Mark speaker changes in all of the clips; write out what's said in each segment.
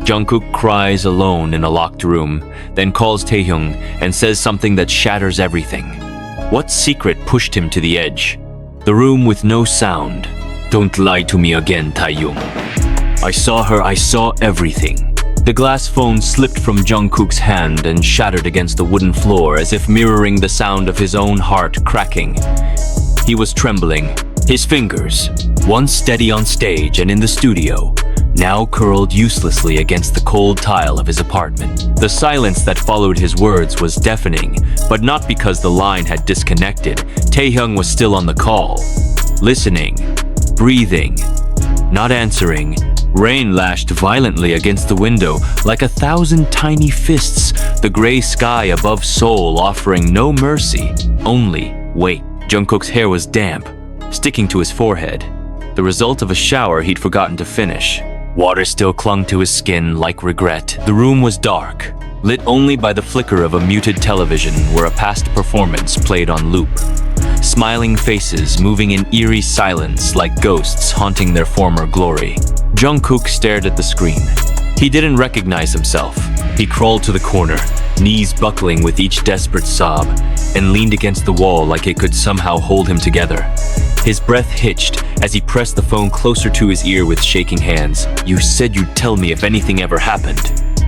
Speaker 1: Jungkook cries alone in a locked room, then calls Taehyung and says something that shatters everything. What secret pushed him to the edge? The room with no sound. Don't lie to me again, Taehyung. I saw her, I saw everything. The glass phone slipped from Jungkook's hand and shattered against the wooden floor as if mirroring the sound of his own heart cracking. He was trembling, his fingers, once steady on stage and in the studio, now curled uselessly against the cold tile of his apartment. The silence that followed his words was deafening, but not because the line had disconnected. Taehyung was still on the call, listening, breathing, not answering. Rain lashed violently against the window like 1,000 tiny fists, the gray sky above Seoul offering no mercy, only weight. Jungkook's hair was damp, sticking to his forehead, the result of a shower he'd forgotten to finish. Water still clung to his skin like regret. The room was dark, lit only by the flicker of a muted television where a past performance played on loop. Smiling faces moving in eerie silence like ghosts haunting their former glory. Jungkook stared at the screen. He didn't recognize himself. He crawled to the corner, knees buckling with each desperate sob, and leaned against the wall like it could somehow hold him together. His breath hitched as he pressed the phone closer to his ear with shaking hands. You said you'd tell me if anything ever happened,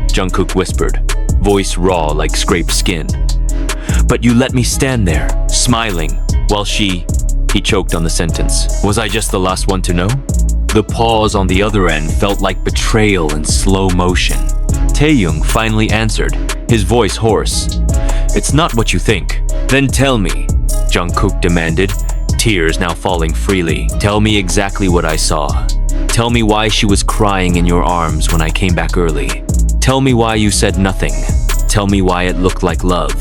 Speaker 1: Jungkook whispered, voice raw like scraped skin. But you let me stand there, smiling, while he choked on the sentence. Was I just the last one to know? The pause on the other end felt like betrayal in slow motion. Taehyung finally answered, his voice hoarse. It's not what you think. Then tell me, Jungkook demanded, tears now falling freely. Tell me exactly what I saw. Tell me why she was crying in your arms when I came back early. Tell me why you said nothing. Tell me why it looked like love.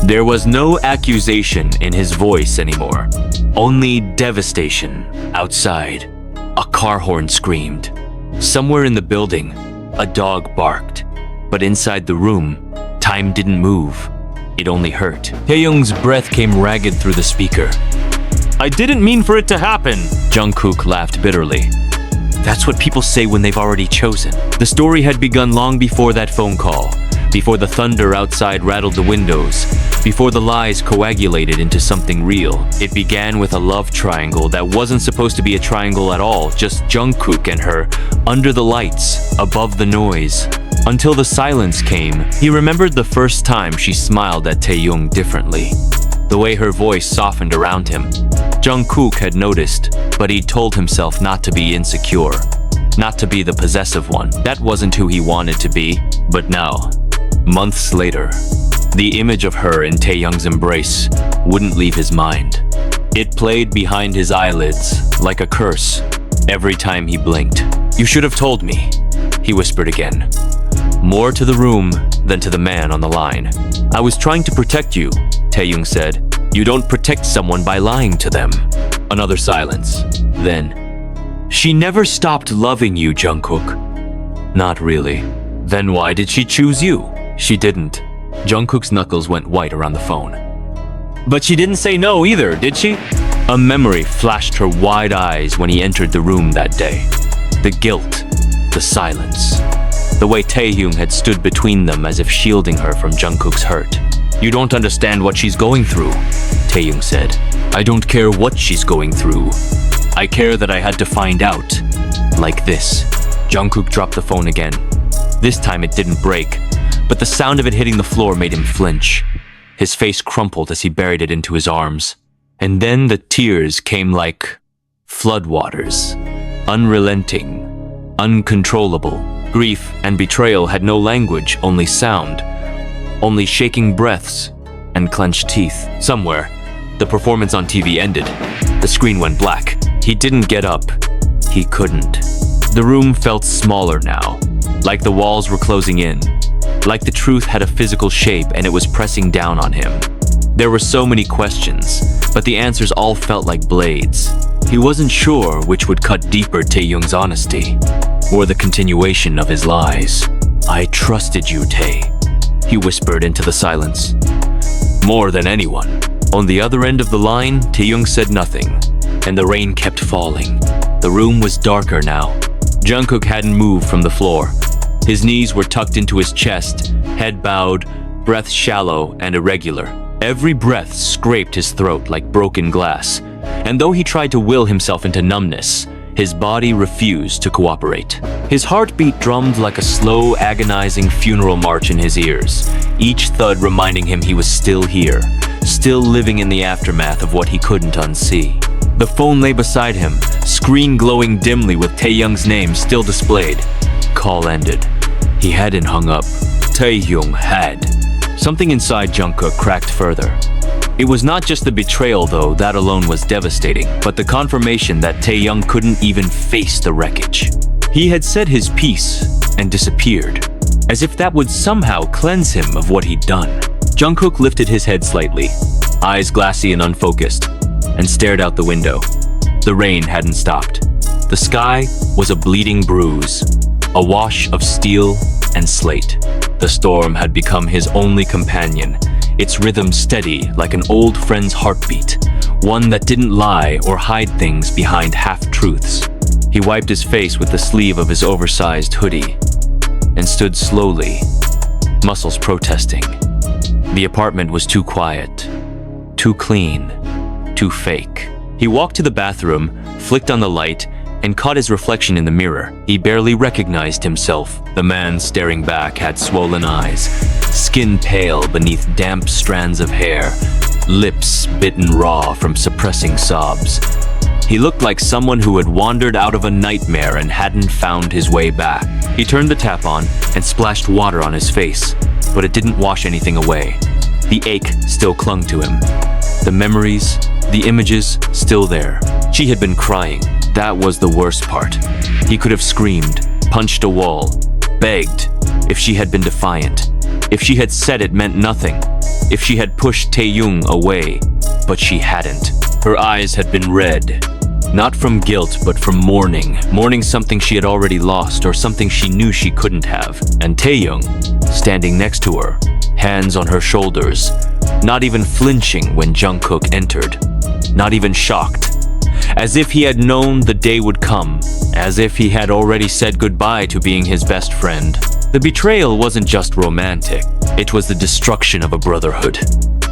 Speaker 1: There was no accusation in his voice anymore, only devastation. Outside, a car horn screamed. Somewhere in the building, a dog barked. But inside the room, time didn't move. It only hurt. Taehyung's breath came ragged through the speaker. I didn't mean for it to happen, Jungkook laughed bitterly. That's what people say when they've already chosen. The story had begun long before that phone call, before the thunder outside rattled the windows, before the lies coagulated into something real. It began with a love triangle that wasn't supposed to be a triangle at all, just Jungkook and her, under the lights, above the noise. Until the silence came, he remembered the first time she smiled at Taehyung differently. The way her voice softened around him. Jungkook had noticed, but he'd told himself not to be insecure, not to be the possessive one. That wasn't who he wanted to be. But now, months later, the image of her in Taehyung's embrace wouldn't leave his mind. It played behind his eyelids like a curse every time he blinked. You should have told me, he whispered again. More to the room than to the man on the line. I was trying to protect you, Taehyung said. You don't protect someone by lying to them. Another silence. Then, she never stopped loving you, Jungkook. Not really. Then why did she choose you? She didn't. Jungkook's knuckles went white around the phone. But she didn't say no either, did she? A memory flashed her wide eyes when he entered the room that day. The guilt, the silence, the way Taehyung had stood between them as if shielding her from Jungkook's hurt. You don't understand what she's going through, Taehyung said. I don't care what she's going through. I care that I had to find out. Like this. Jungkook dropped the phone again. This time it didn't break, but the sound of it hitting the floor made him flinch. His face crumpled as he buried it into his arms. And then the tears came like floodwaters. Unrelenting, uncontrollable. Grief and betrayal had no language, only sound. Only shaking breaths and clenched teeth. Somewhere, the performance on TV ended. The screen went black. He didn't get up. He couldn't. The room felt smaller now, like the walls were closing in, like the truth had a physical shape and it was pressing down on him. There were so many questions, but the answers all felt like blades. He wasn't sure which would cut deeper, Taehyung's honesty, or the continuation of his lies. I trusted you, Tae, he whispered into the silence. More than anyone. On the other end of the line, Taehyung said nothing, and the rain kept falling. The room was darker now. Jungkook hadn't moved from the floor. His knees were tucked into his chest, head bowed, breath shallow and irregular. Every breath scraped his throat like broken glass, and though he tried to will himself into numbness, his body refused to cooperate. His heartbeat drummed like a slow, agonizing funeral march in his ears, each thud reminding him he was still here, still living in the aftermath of what he couldn't unsee. The phone lay beside him, screen glowing dimly with Taehyung's name still displayed. Call ended. He hadn't hung up. Taehyung had. Something inside Jungkook cracked further. It was not just the betrayal though, that alone was devastating, but the confirmation that Taehyung couldn't even face the wreckage. He had said his piece and disappeared, as if that would somehow cleanse him of what he'd done. Jungkook lifted his head slightly, eyes glassy and unfocused, and stared out the window. The rain hadn't stopped. The sky was a bleeding bruise, a wash of steel and slate. The storm had become his only companion, its rhythm steady like an old friend's heartbeat, one that didn't lie or hide things behind half-truths. He wiped his face with the sleeve of his oversized hoodie and stood slowly, muscles protesting. The apartment was too quiet, too clean, too fake. He walked to the bathroom, flicked on the light, and caught his reflection in the mirror. He barely recognized himself. The man staring back had swollen eyes, skin pale beneath damp strands of hair, lips bitten raw from suppressing sobs. He looked like someone who had wandered out of a nightmare and hadn't found his way back. He turned the tap on and splashed water on his face, but it didn't wash anything away. The ache still clung to him. The memories, the images, still there. She had been crying. That was the worst part. He could have screamed, punched a wall, begged, if she had been defiant. If she had said it meant nothing. If she had pushed Taehyung away. But she hadn't. Her eyes had been red. Not from guilt, but from mourning. Mourning something she had already lost or something she knew she couldn't have. And Taehyung, standing next to her, hands on her shoulders, not even flinching when Jungkook entered. Not even shocked. As if he had known the day would come. As if he had already said goodbye to being his best friend. The betrayal wasn't just romantic. It was the destruction of a brotherhood.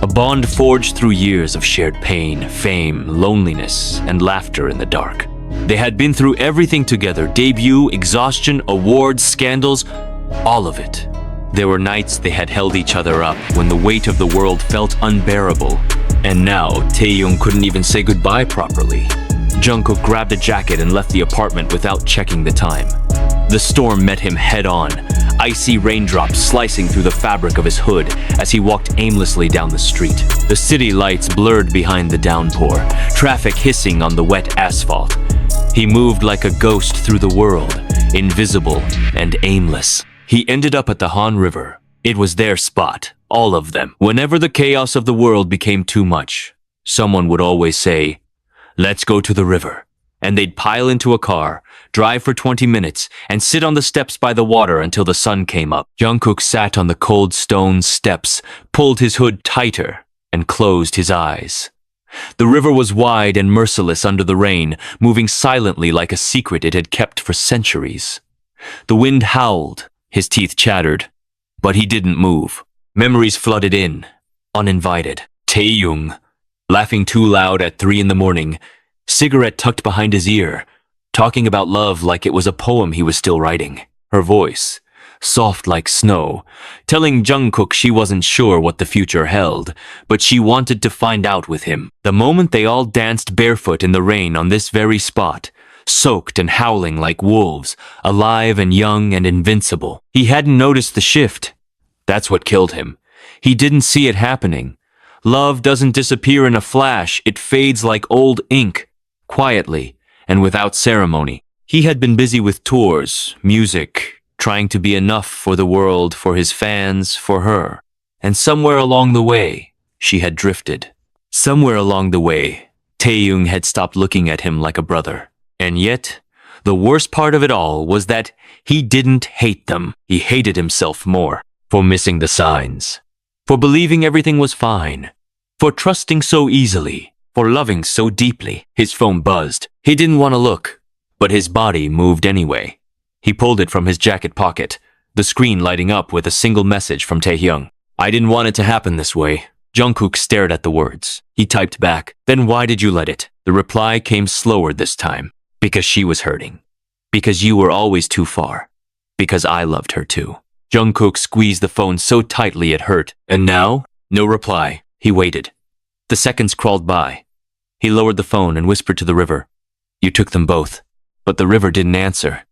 Speaker 1: A bond forged through years of shared pain, fame, loneliness, and laughter in the dark. They had been through everything together. Debut, exhaustion, awards, scandals, all of it. There were nights they had held each other up when the weight of the world felt unbearable. And now, Taehyung couldn't even say goodbye properly. Jungkook grabbed a jacket and left the apartment without checking the time. The storm met him head-on, icy raindrops slicing through the fabric of his hood as he walked aimlessly down the street. The city lights blurred behind the downpour, traffic hissing on the wet asphalt. He moved like a ghost through the world, invisible and aimless. He ended up at the Han River. It was their spot, all of them. Whenever the chaos of the world became too much, someone would always say, "Let's go to the river." And they'd pile into a car, drive for 20 minutes, and sit on the steps by the water until the sun came up. Jungkook sat on the cold stone steps, pulled his hood tighter, and closed his eyes. The river was wide and merciless under the rain, moving silently like a secret it had kept for centuries. The wind howled, his teeth chattered, but he didn't move. Memories flooded in, uninvited. Taehyung, laughing too loud at 3 in the morning, cigarette tucked behind his ear, talking about love like it was a poem he was still writing. Her voice, soft like snow, telling Jungkook she wasn't sure what the future held, but she wanted to find out with him. The moment they all danced barefoot in the rain on this very spot, soaked and howling like wolves, alive and young and invincible. He hadn't noticed the shift. That's what killed him. He didn't see it happening. Love doesn't disappear in a flash. It fades like old ink, quietly and without ceremony. He had been busy with tours, music, trying to be enough for the world, for his fans, for her. And somewhere along the way, she had drifted. Somewhere along the way, Taehyung had stopped looking at him like a brother. And yet, the worst part of it all was that he didn't hate them. He hated himself more for missing the signs, for believing everything was fine, for trusting so easily, for loving so deeply. His phone buzzed. He didn't want to look, but his body moved anyway. He pulled it from his jacket pocket, the screen lighting up with a single message from Taehyung. I didn't want it to happen this way. Jungkook stared at the words. He typed back, then why did you let it? The reply came slower this time. Because she was hurting. Because you were always too far. Because I loved her too. Jungkook squeezed the phone so tightly it hurt. And now? No reply. He waited. The seconds crawled by. He lowered the phone and whispered to the river. You took them both. But the river didn't answer.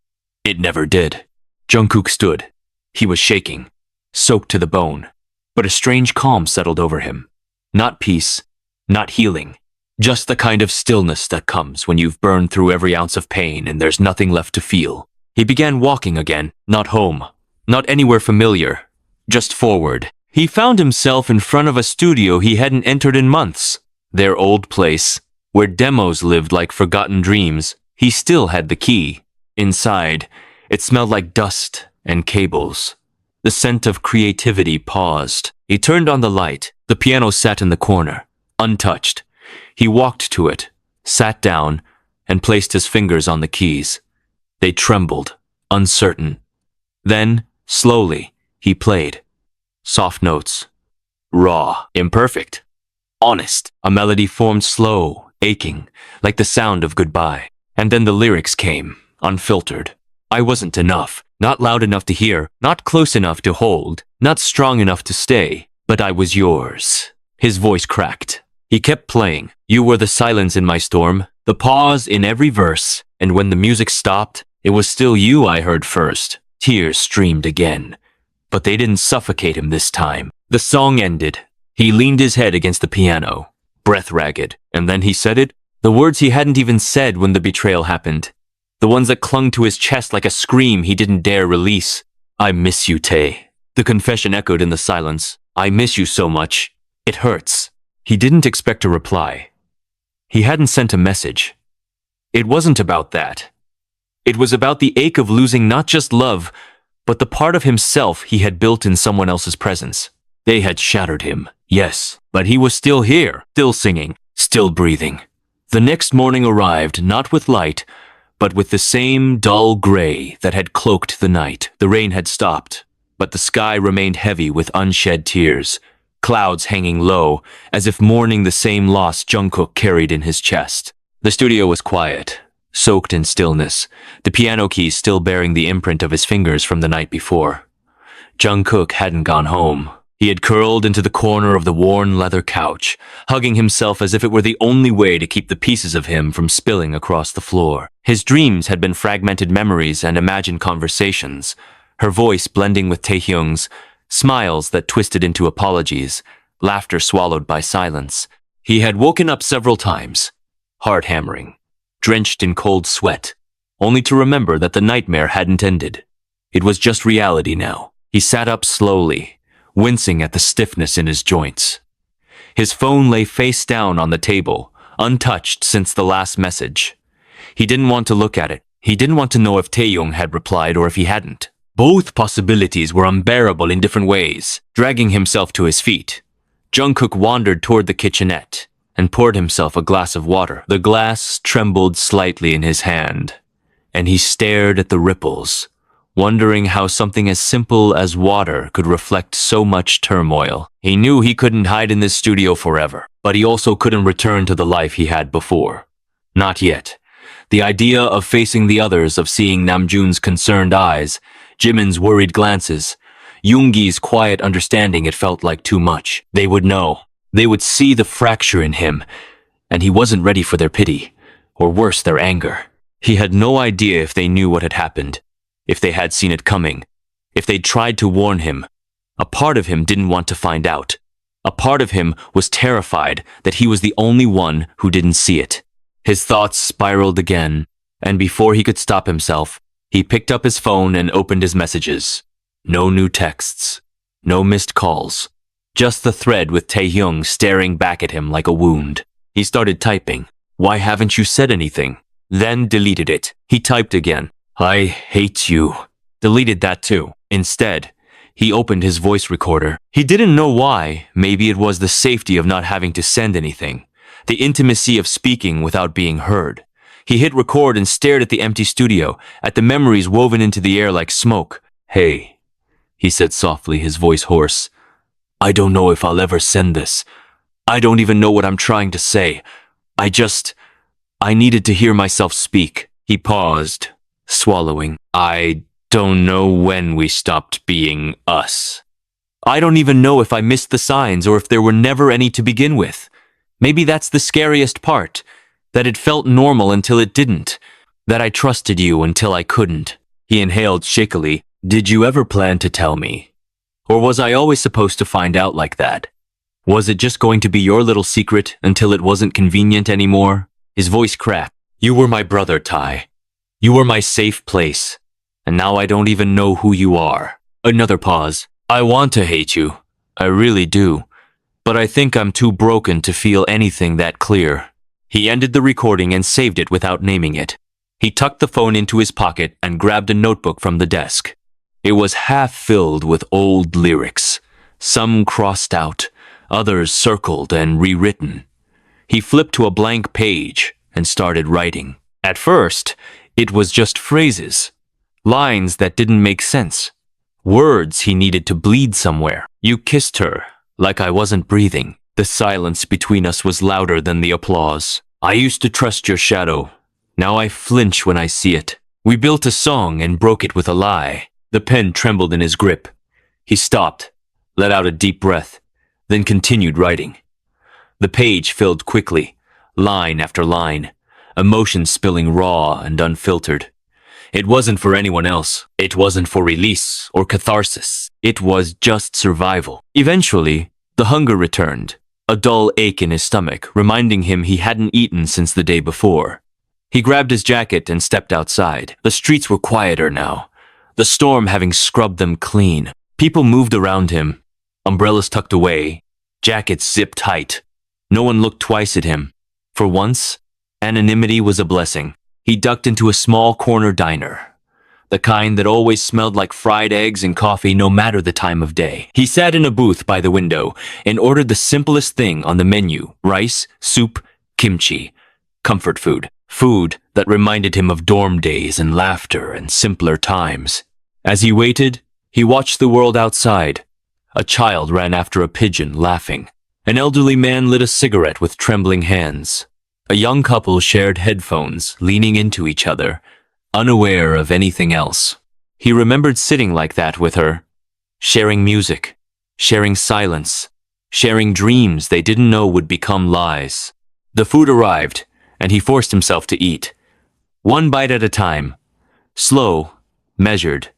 Speaker 1: It never did. Jungkook stood. He was shaking, soaked to the bone. But a strange calm settled over him. Not peace, not healing. Just the kind of stillness that comes when you've burned through every ounce of pain and there's nothing left to feel. He began walking again, not home, not anywhere familiar, just forward. He found himself in front of a studio he hadn't entered in months. Their old place, where demos lived like forgotten dreams. He still had the key. Inside, it smelled like dust and cables. The scent of creativity paused. He turned on the light. The piano sat in the corner, untouched. He walked to it, sat down, and placed his fingers on the keys. They trembled, uncertain. Then, slowly, he played. Soft notes. Raw, imperfect, honest. A melody formed slow, aching, like the sound of goodbye. And then the lyrics came, unfiltered. I wasn't enough, not loud enough to hear, not close enough to hold, not strong enough to stay, but I was yours. His voice cracked. He kept playing. You were the silence in my storm, the pause in every verse, and when the music stopped, it was still you I heard first. Tears streamed again, but they didn't suffocate him this time. The song ended. He leaned his head against the piano, breath ragged, and then he said it, the words he hadn't even said when the betrayal happened. The ones that clung to his chest like a scream he didn't dare release. I miss you, Tae. The confession echoed in the silence. I miss you so much. It hurts. He didn't expect a reply. He hadn't sent a message. It wasn't about that. It was about the ache of losing not just love, but the part of himself he had built in someone else's presence. They had shattered him, yes, but he was still here, still singing, still breathing. The next morning arrived, not with light, but with the same dull gray that had cloaked the night. The rain had stopped, but the sky remained heavy with unshed tears, clouds hanging low, as if mourning the same loss Jungkook carried in his chest. The studio was quiet, soaked in stillness, the piano keys still bearing the imprint of his fingers from the night before. Jungkook hadn't gone home. He had curled into the corner of the worn leather couch, hugging himself as if it were the only way to keep the pieces of him from spilling across the floor. His dreams had been fragmented memories and imagined conversations, her voice blending with Taehyung's, smiles that twisted into apologies, laughter swallowed by silence. He had woken up several times, heart hammering, drenched in cold sweat, only to remember that the nightmare hadn't ended. It was just reality now. He sat up slowly, wincing at the stiffness in his joints. His phone lay face down on the table, untouched since the last message. He didn't want to look at it. He didn't want to know if Taehyung had replied or if he hadn't. Both possibilities were unbearable in different ways. Dragging himself to his feet, Jungkook wandered toward the kitchenette and poured himself a glass of water. The glass trembled slightly in his hand, and he stared at the ripples, wondering how something as simple as water could reflect so much turmoil. He knew he couldn't hide in this studio forever, but he also couldn't return to the life he had before. Not yet. The idea of facing the others, of seeing Namjoon's concerned eyes, Jimin's worried glances, Yoongi's quiet understanding, it felt like too much. They would know. They would see the fracture in him, and he wasn't ready for their pity, or worse, their anger. He had no idea if they knew what had happened, if they had seen it coming, if they'd tried to warn him. A part of him didn't want to find out. A part of him was terrified that he was the only one who didn't see it. His thoughts spiraled again, and before he could stop himself, he picked up his phone and opened his messages. No new texts, no missed calls, just the thread with Taehyung staring back at him like a wound. He started typing. Why haven't you said anything? Then deleted it. He typed again. I hate you. Deleted that too. Instead, he opened his voice recorder. He didn't know why. Maybe it was the safety of not having to send anything, the intimacy of speaking without being heard. He hit record and stared at the empty studio, at the memories woven into the air like smoke. Hey, he said softly, his voice hoarse. I don't know if I'll ever send this. I don't even know what I'm trying to say. I needed to hear myself speak. He paused, swallowing. I don't know when we stopped being us. I don't even know if I missed the signs or if there were never any to begin with. Maybe that's the scariest part, that it felt normal until it didn't, that I trusted you until I couldn't. He inhaled shakily. Did you ever plan to tell me? Or was I always supposed to find out like that? Was it just going to be your little secret until it wasn't convenient anymore? His voice cracked. You were my brother, Tai. You were my safe place. And now I don't even know who you are. Another pause. I want to hate you. I really do. But I think I'm too broken to feel anything that clear. He ended the recording and saved it without naming it. He tucked the phone into his pocket and grabbed a notebook from the desk. It was half filled with old lyrics, some crossed out, others circled and rewritten. He flipped to a blank page and started writing. At first, it was just phrases, lines that didn't make sense, words he needed to bleed somewhere. You kissed her, like I wasn't breathing. The silence between us was louder than the applause. I used to trust your shadow. Now I flinch when I see it. We built a song and broke it with a lie. The pen trembled in his grip. He stopped, let out a deep breath, then continued writing. The page filled quickly, line after line, emotion spilling raw and unfiltered. It wasn't for anyone else. It wasn't for release or catharsis. It was just survival. Eventually, the hunger returned, a dull ache in his stomach, reminding him he hadn't eaten since the day before. He grabbed his jacket and stepped outside. The streets were quieter now, the storm having scrubbed them clean. People moved around him, umbrellas tucked away, jackets zipped tight. No one looked twice at him. For once, anonymity was a blessing. He ducked into a small corner diner, the kind that always smelled like fried eggs and coffee no matter the time of day. He sat in a booth by the window and ordered the simplest thing on the menu: rice, soup, kimchi, comfort food. Food that reminded him of dorm days and laughter and simpler times. As he waited, he watched the world outside. A child ran after a pigeon, laughing. An elderly man lit a cigarette with trembling hands. A young couple shared headphones, leaning into each other, unaware of anything else. He remembered sitting like that with her, sharing music, sharing silence, sharing dreams they didn't know would become lies. The food arrived, and he forced himself to eat. One bite at a time. Slow, measured.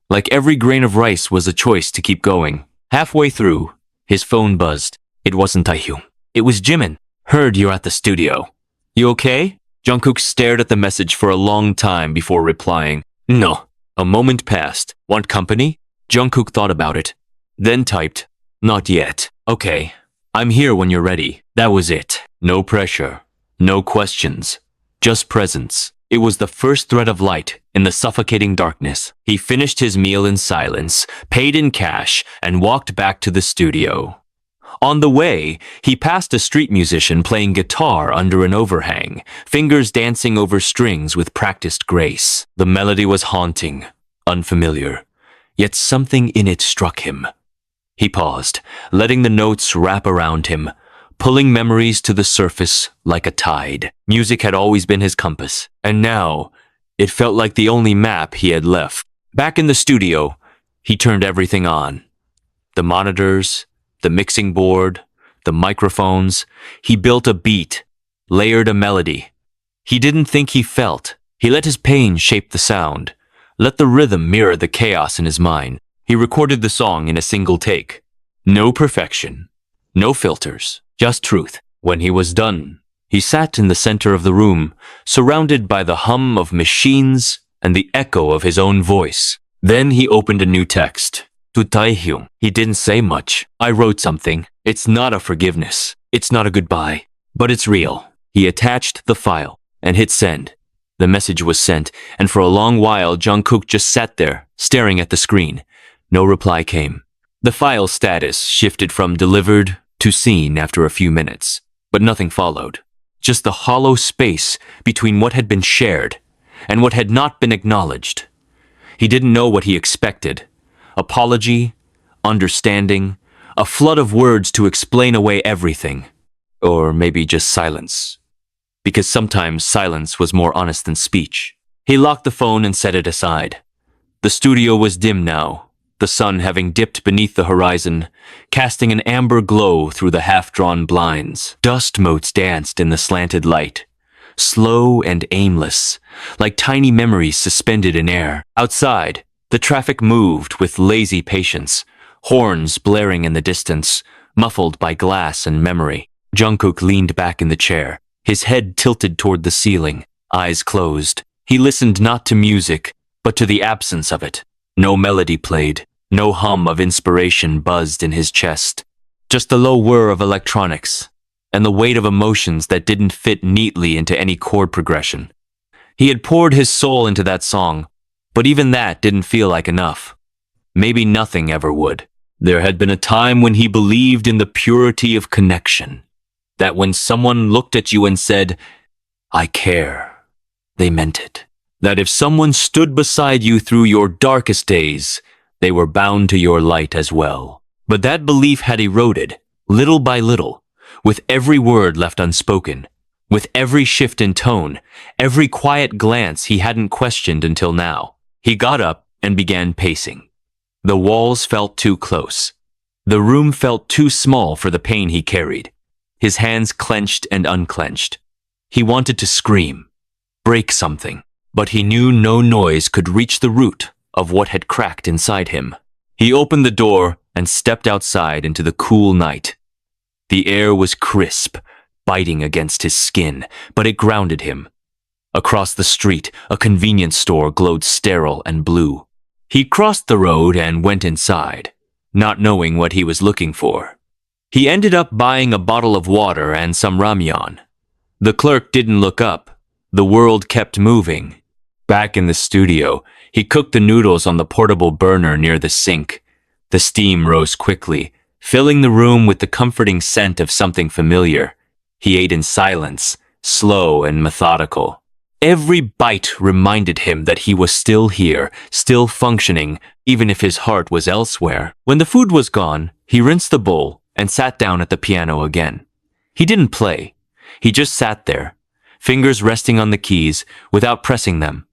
Speaker 1: Like every grain of rice was a choice to keep going. Halfway through, his phone buzzed. It wasn't Taehyung. It was Jimin. Heard you're at the studio. You okay? Jungkook stared at the message for a long time before replying. No. A moment passed. Want company? Jungkook thought about it. Then typed. Not yet. Okay. I'm here when you're ready. That was it. No pressure. No questions. Just presence. It was the first thread of light in the suffocating darkness. He finished his meal in silence, paid in cash, and walked back to the studio. On the way, he passed a street musician playing guitar under an overhang, fingers dancing over strings with practiced grace. The melody was haunting, unfamiliar, yet something in it struck him. He paused, letting the notes wrap around him, pulling memories to the surface like a tide. Music had always been his compass, and now it felt like the only map he had left. Back in the studio, he turned everything on. The monitors, the mixing board, the microphones. He built a beat, layered a melody. He didn't think he felt. He let his pain shape the sound, let the rhythm mirror the chaos in his mind. He recorded the song in a single take. No perfection, no filters, just truth. When he was done, he sat in the center of the room, surrounded by the hum of machines and the echo of his own voice. Then he opened a new text. To Taehyung. He didn't say much. I wrote something. It's not a forgiveness. It's not a goodbye. But it's real. He attached the file and hit send. The message was sent, and for a long while Jungkook just sat there, staring at the screen. No reply came. The file status shifted from delivered to seen after a few minutes, but nothing followed. Just the hollow space between what had been shared and what had not been acknowledged. He didn't know what he expected. apology, understanding, a flood of words to explain away everything. Or maybe just silence. Because sometimes silence was more honest than speech. He locked the phone and set it aside. The studio was dim now, the sun having dipped beneath the horizon, casting an amber glow through the half-drawn blinds. Dust motes danced in the slanted light, slow and aimless, like tiny memories suspended in air. Outside, the traffic moved with lazy patience, horns blaring in the distance, muffled by glass and memory. Jungkook leaned back in the chair, his head tilted toward the ceiling, eyes closed. He listened not to music, but to the absence of it. No melody played, no hum of inspiration buzzed in his chest. Just the low whir of electronics, and the weight of emotions that didn't fit neatly into any chord progression. He had poured his soul into that song, but even that didn't feel like enough. Maybe nothing ever would. There had been a time when he believed in the purity of connection. That when someone looked at you and said, "I care," they meant it. That if someone stood beside you through your darkest days, they were bound to your light as well. But that belief had eroded, little by little, with every word left unspoken, with every shift in tone, every quiet glance he hadn't questioned until now. He got up and began pacing. The walls felt too close. The room felt too small for the pain he carried. His hands clenched and unclenched. He wanted to scream, break something, but he knew no noise could reach the root of what had cracked inside him. He opened the door and stepped outside into the cool night. The air was crisp, biting against his skin, but it grounded him. Across the street, a convenience store glowed sterile and blue. He crossed the road and went inside, not knowing what he was looking for. He ended up buying a bottle of water and some ramyeon. The clerk didn't look up. The world kept moving. Back in the studio, he cooked the noodles on the portable burner near the sink. The steam rose quickly, filling the room with the comforting scent of something familiar. He ate in silence, slow and methodical. Every bite reminded him that he was still here, still functioning, even if his heart was elsewhere. When the food was gone, he rinsed the bowl and sat down at the piano again. He didn't play. He just sat there, fingers resting on the keys without pressing them,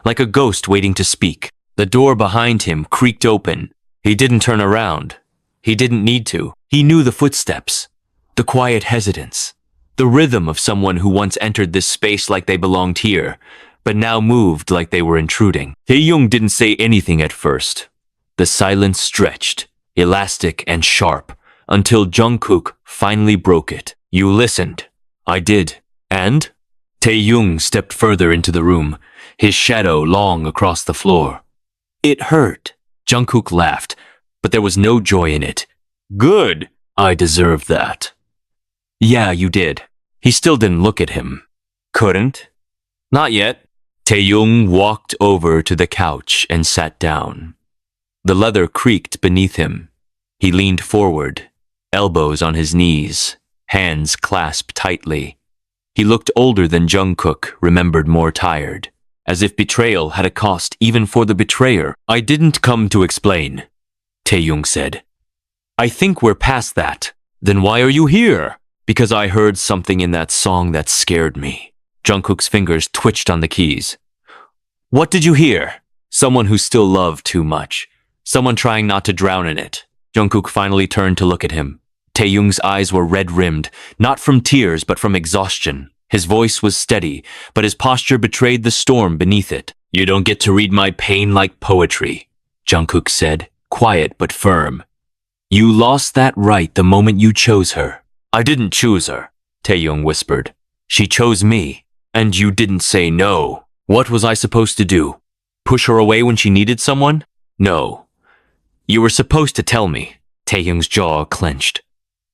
Speaker 1: like a ghost waiting to speak. The door behind him creaked open. He didn't turn around. He didn't need to. He knew the footsteps, the quiet hesitance, the rhythm of someone who once entered this space like they belonged here, but now moved like they were intruding. Taehyung didn't say anything at first. The silence stretched, elastic and sharp, until Jungkook finally broke it. "You listened." "I did." "And?" Taehyung stepped further into the room, his shadow long across the floor. "It hurt." Jungkook laughed, but there was no joy in it. "Good. I deserved that." "Yeah, you did." He still didn't look at him. "Couldn't?" "Not yet." Taehyung walked over to the couch and sat down. The leather creaked beneath him. He leaned forward, elbows on his knees, hands clasped tightly. He looked older than Jungkook, remembered more tired, as if betrayal had a cost even for the betrayer. "I didn't come to explain," Taehyung said. "I think we're past that." "Then why are you here?" "Because I heard something in that song that scared me." Jungkook's fingers twitched on the keys. "What did you hear?" "Someone who still loved too much. Someone trying not to drown in it." Jungkook finally turned to look at him. Taehyung's eyes were red-rimmed, not from tears but from exhaustion. His voice was steady, but his posture betrayed the storm beneath it. "You don't get to read my pain like poetry," Jungkook said, quiet but firm. "You lost that right the moment you chose her." "I didn't choose her," Taehyung whispered. "She chose me, and you didn't say no." "What was I supposed to do? Push her away when she needed someone?" "No. You were supposed to tell me." Taehyung's jaw clenched.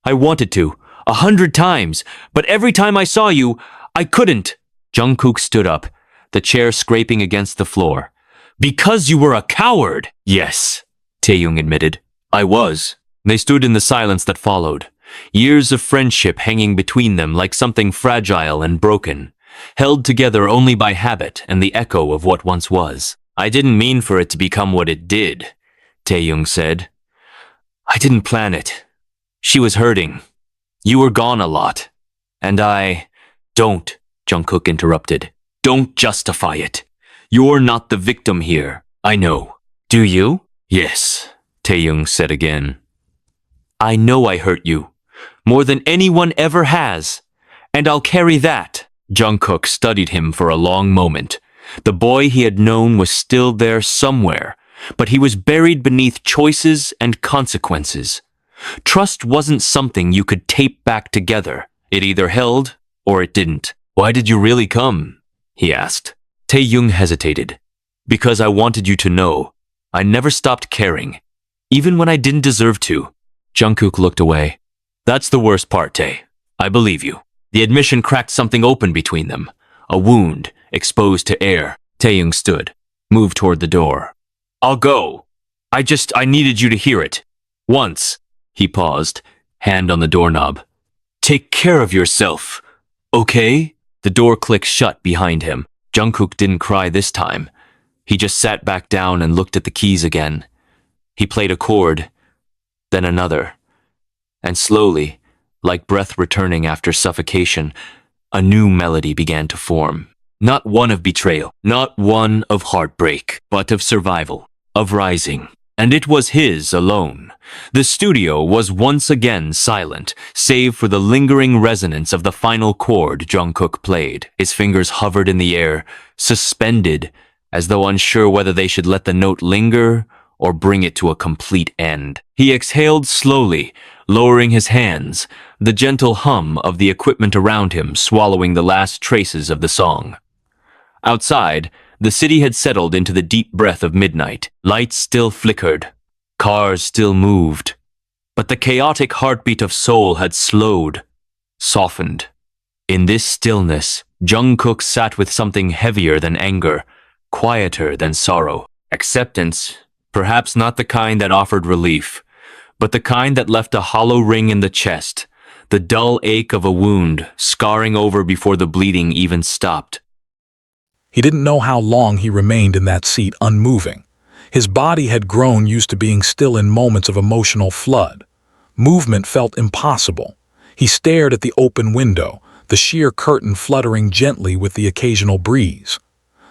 Speaker 1: "I wanted to, 100 times, but every time I saw you, I couldn't." Jungkook stood up, the chair scraping against the floor. "Because you were a coward!" "Yes," Taehyung admitted. "I was." They stood in the silence that followed, years of friendship hanging between them like something fragile and broken, held together only by habit and the echo of what once was. "I didn't mean for it to become what it did," Taehyung said. I didn't plan it. She was hurting. You were gone a lot. And Don't, Jungkook interrupted. Don't justify it. You're not the victim here. I know. Do you? Yes, Taehyung said again. I know I hurt you. More than anyone ever has. And I'll carry that. Jungkook studied him for a long moment. The boy he had known was still there somewhere, but he was buried beneath choices and consequences. Trust wasn't something you could tape back together. It either held or it didn't. Why did you really come? He asked. Taehyung hesitated. Because I wanted you to know. I never stopped caring, even when I didn't deserve to. Jungkook looked away. That's the worst part, Tae. I believe you. The admission cracked something open between them. A wound, exposed to air. Taehyung stood, moved toward the door. I'll go. I needed you to hear it. Once. He paused, hand on the doorknob. Take care of yourself, okay? The door clicked shut behind him. Jungkook didn't cry this time. He just sat back down and looked at the keys again. He played a chord, then another. And slowly, like breath returning after suffocation, a new melody began to form. Not one of betrayal, not one of heartbreak, but of survival, of rising. And it was his alone. The studio was once again silent, save for the lingering resonance of the final chord Jungkook played. His fingers hovered in the air, suspended, as though unsure whether they should let the note linger or bring it to a complete end. He exhaled slowly, lowering his hands, the gentle hum of the equipment around him swallowing the last traces of the song. Outside, the city had settled into the deep breath of midnight. Lights still flickered. Cars still moved. But the chaotic heartbeat of Seoul had slowed, softened. In this stillness, Jungkook sat with something heavier than anger, quieter than sorrow. Acceptance, perhaps not the kind that offered relief, but the kind that left a hollow ring in the chest, the dull ache of a wound scarring over before the bleeding even stopped.
Speaker 2: He didn't know how long he remained in that seat unmoving. His body had grown used to being still in moments of emotional flood. Movement felt impossible. He stared at the open window, the sheer curtain fluttering gently with the occasional breeze.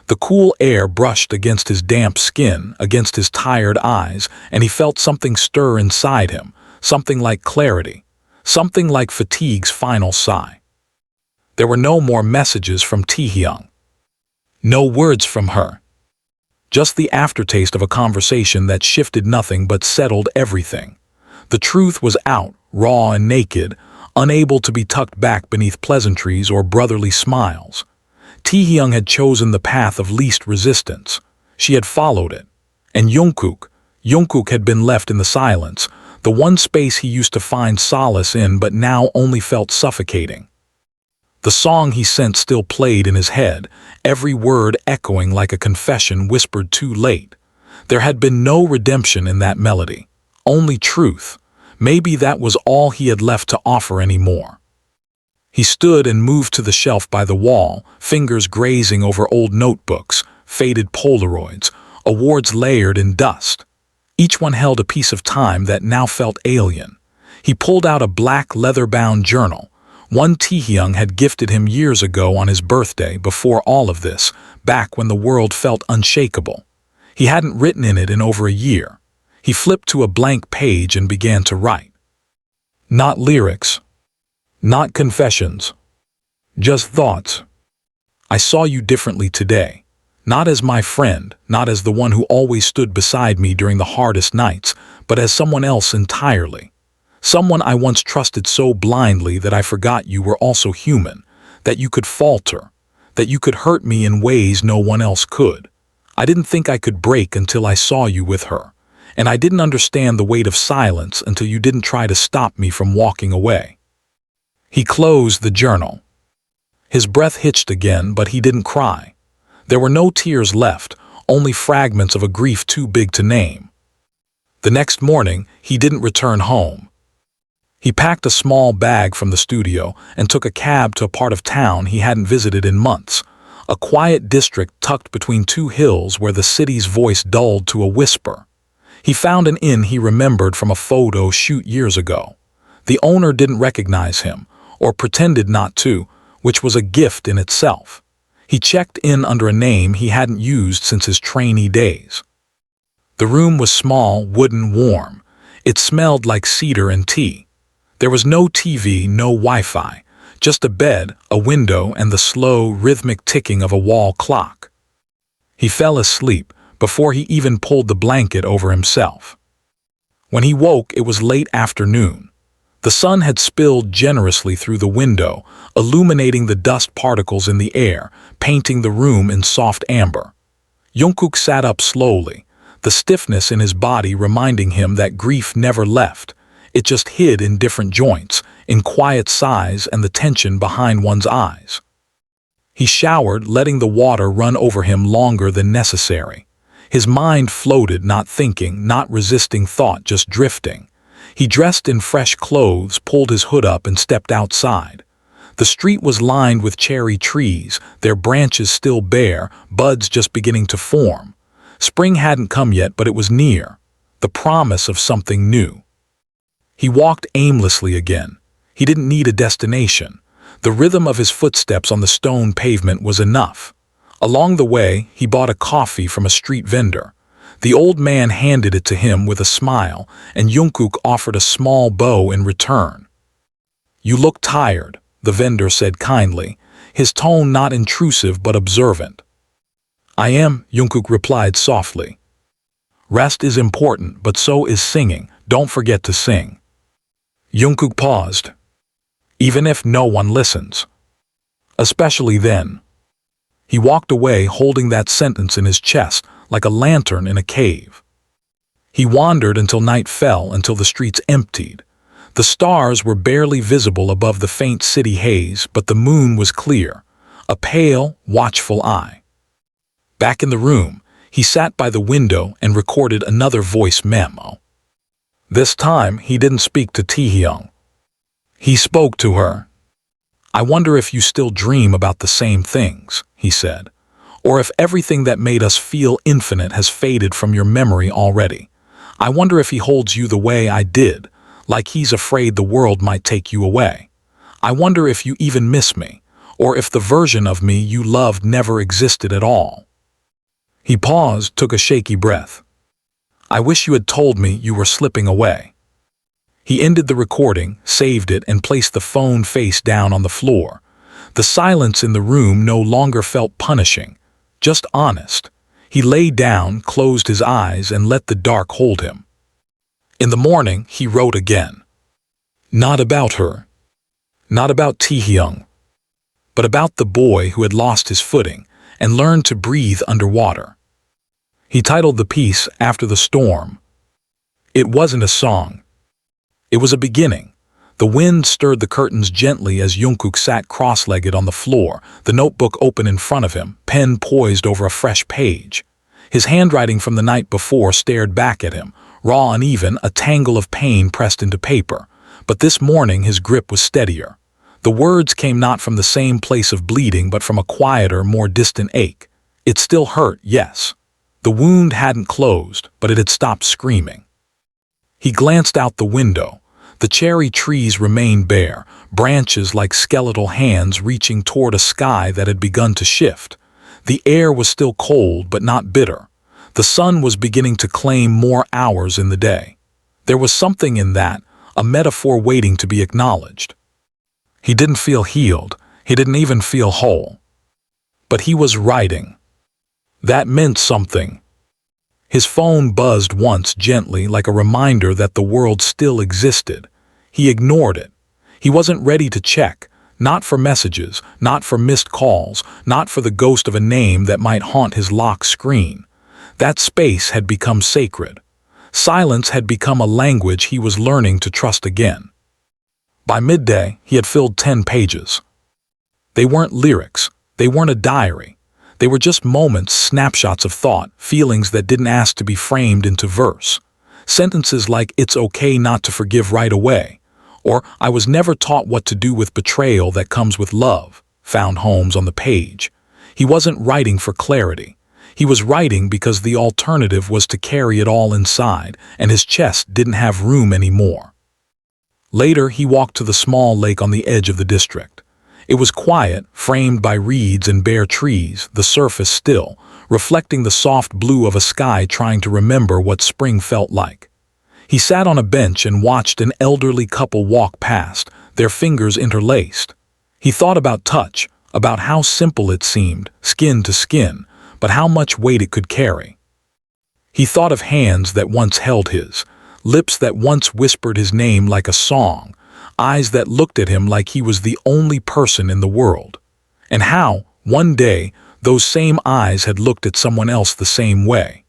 Speaker 2: The cool air brushed against his damp skin, against his tired eyes, and he felt something stir inside him, something like clarity, something like fatigue's final sigh. There were no more messages from Taehyung. No words from her. Just the aftertaste of a conversation that shifted nothing but settled everything. The truth was out, raw and naked, unable to be tucked back beneath pleasantries or brotherly smiles. Taehyung had chosen the path of least resistance. She had followed it. And Jungkook had been left in the silence, the one space he used to find solace in but now only felt suffocating. The song he sent still played in his head, every word echoing like a confession whispered too late. There had been no redemption in that melody, only truth. Maybe that was all he had left to offer anymore. He stood and moved to the shelf by the wall, fingers grazing over old notebooks, faded Polaroids, awards layered in dust. Each one held a piece of time that now felt alien. He pulled out a black leather-bound journal, one Taehyung had gifted him years ago on his birthday before all of this, back when the world felt unshakable. He hadn't written in it in over a year. He flipped to a blank page and began to write. Not lyrics. Not confessions. Just thoughts. I saw you differently today. Not as my friend, not as the one who always stood beside me during the hardest nights, but as someone else entirely. Someone I once trusted so blindly that I forgot you were also human, that you could falter, that you could hurt me in ways no one else could. I didn't think I could break until I saw you with her, and I didn't understand the weight of silence until you didn't try to stop me from walking away. He closed the journal. His breath hitched again, but he didn't cry. There were no tears left, only fragments of a grief too big to name. The next morning, he didn't return home. He packed a small bag from the studio and took a cab to a part of town he hadn't visited in months, a quiet district tucked between two hills where the city's voice dulled to a whisper. He found an inn he remembered from a photo shoot years ago. The owner didn't recognize him, or pretended not to, which was a gift in itself. He checked in under a name he hadn't used since his trainee days. The room was small, wooden, warm. It smelled like cedar and tea. There was no TV, no Wi-Fi, just a bed, a window, and the slow, rhythmic ticking of a wall clock. He fell asleep before he even pulled the blanket over himself. When he woke, it was late afternoon. The sun had spilled generously through the window, illuminating the dust particles in the air, painting the room in soft amber. Jungkook sat up slowly, the stiffness in his body reminding him that grief never left. It just hid in different joints, in quiet sighs and the tension behind one's eyes. He showered, letting the water run over him longer than necessary. His mind floated, not thinking, not resisting thought, just drifting. He dressed in fresh clothes, pulled his hood up, and stepped outside. The street was lined with cherry trees, their branches still bare, buds just beginning to form. Spring hadn't come yet, but it was near, the promise of something new. He walked aimlessly again. He didn't need a destination. The rhythm of his footsteps on the stone pavement was enough. Along the way, he bought a coffee from a street vendor. The old man handed it to him with a smile, and Jungkook offered a small bow in return. "You look tired," the vendor said kindly, his tone not intrusive but observant. "I am," Jungkook replied softly. "Rest is important, but so is singing. Don't forget to sing." Jungkook paused. "Even if no one listens." "Especially then." He walked away holding that sentence in his chest like a lantern in a cave. He wandered until night fell, until the streets emptied. The stars were barely visible above the faint city haze, but the moon was clear, a pale, watchful eye. Back in the room, he sat by the window and recorded another voice memo. This time, he didn't speak to Taehyung. He spoke to her. "I wonder if you still dream about the same things," he said, "or if everything that made us feel infinite has faded from your memory already. I wonder if he holds you the way I did, like he's afraid the world might take you away. I wonder if you even miss me, or if the version of me you loved never existed at all." He paused, took a shaky breath. "I wish you had told me you were slipping away." He ended the recording, saved it, and placed the phone face down on the floor. The silence in the room no longer felt punishing, just honest. He lay down, closed his eyes, and let the dark hold him. In the morning, he wrote again. Not about her. Not about Taehyung. But about the boy who had lost his footing and learned to breathe underwater. He titled the piece After the Storm. It wasn't a song. It was a beginning. The wind stirred the curtains gently as Jungkook sat cross-legged on the floor, the notebook open in front of him, pen poised over a fresh page. His handwriting from the night before stared back at him, raw, uneven, a tangle of pain pressed into paper. But this morning his grip was steadier. The words came not from the same place of bleeding, but from a quieter, more distant ache. It still hurt, yes. The wound hadn't closed, but it had stopped screaming. He glanced out the window. The cherry trees remained bare, branches like skeletal hands reaching toward a sky that had begun to shift. The air was still cold, but not bitter. The sun was beginning to claim more hours in the day. There was something in that, a metaphor waiting to be acknowledged. He didn't feel healed. He didn't even feel whole. But he was writing. That meant something. His phone buzzed once gently, like a reminder that the world still existed. He ignored it. He wasn't ready to check, not for messages, not for missed calls, not for the ghost of a name that might haunt his locked screen. That space had become sacred. Silence had become a language he was learning to trust again. By midday, he had filled 10 pages. They weren't lyrics. They weren't a diary. They were just moments, snapshots of thought, feelings that didn't ask to be framed into verse. Sentences like, "It's okay not to forgive right away," or "I was never taught what to do with betrayal that comes with love," found homes on the page. He wasn't writing for clarity. He was writing because the alternative was to carry it all inside, and his chest didn't have room anymore. Later, he walked to the small lake on the edge of the district. It was quiet, framed by reeds and bare trees, the surface still, reflecting the soft blue of a sky trying to remember what spring felt like. He sat on a bench and watched an elderly couple walk past, their fingers interlaced. He thought about touch, about how simple it seemed, skin to skin, but how much weight it could carry. He thought of hands that once held his, lips that once whispered his name like a song, eyes that looked at him like he was the only person in the world. And how, one day, those same eyes had looked at someone else the same way.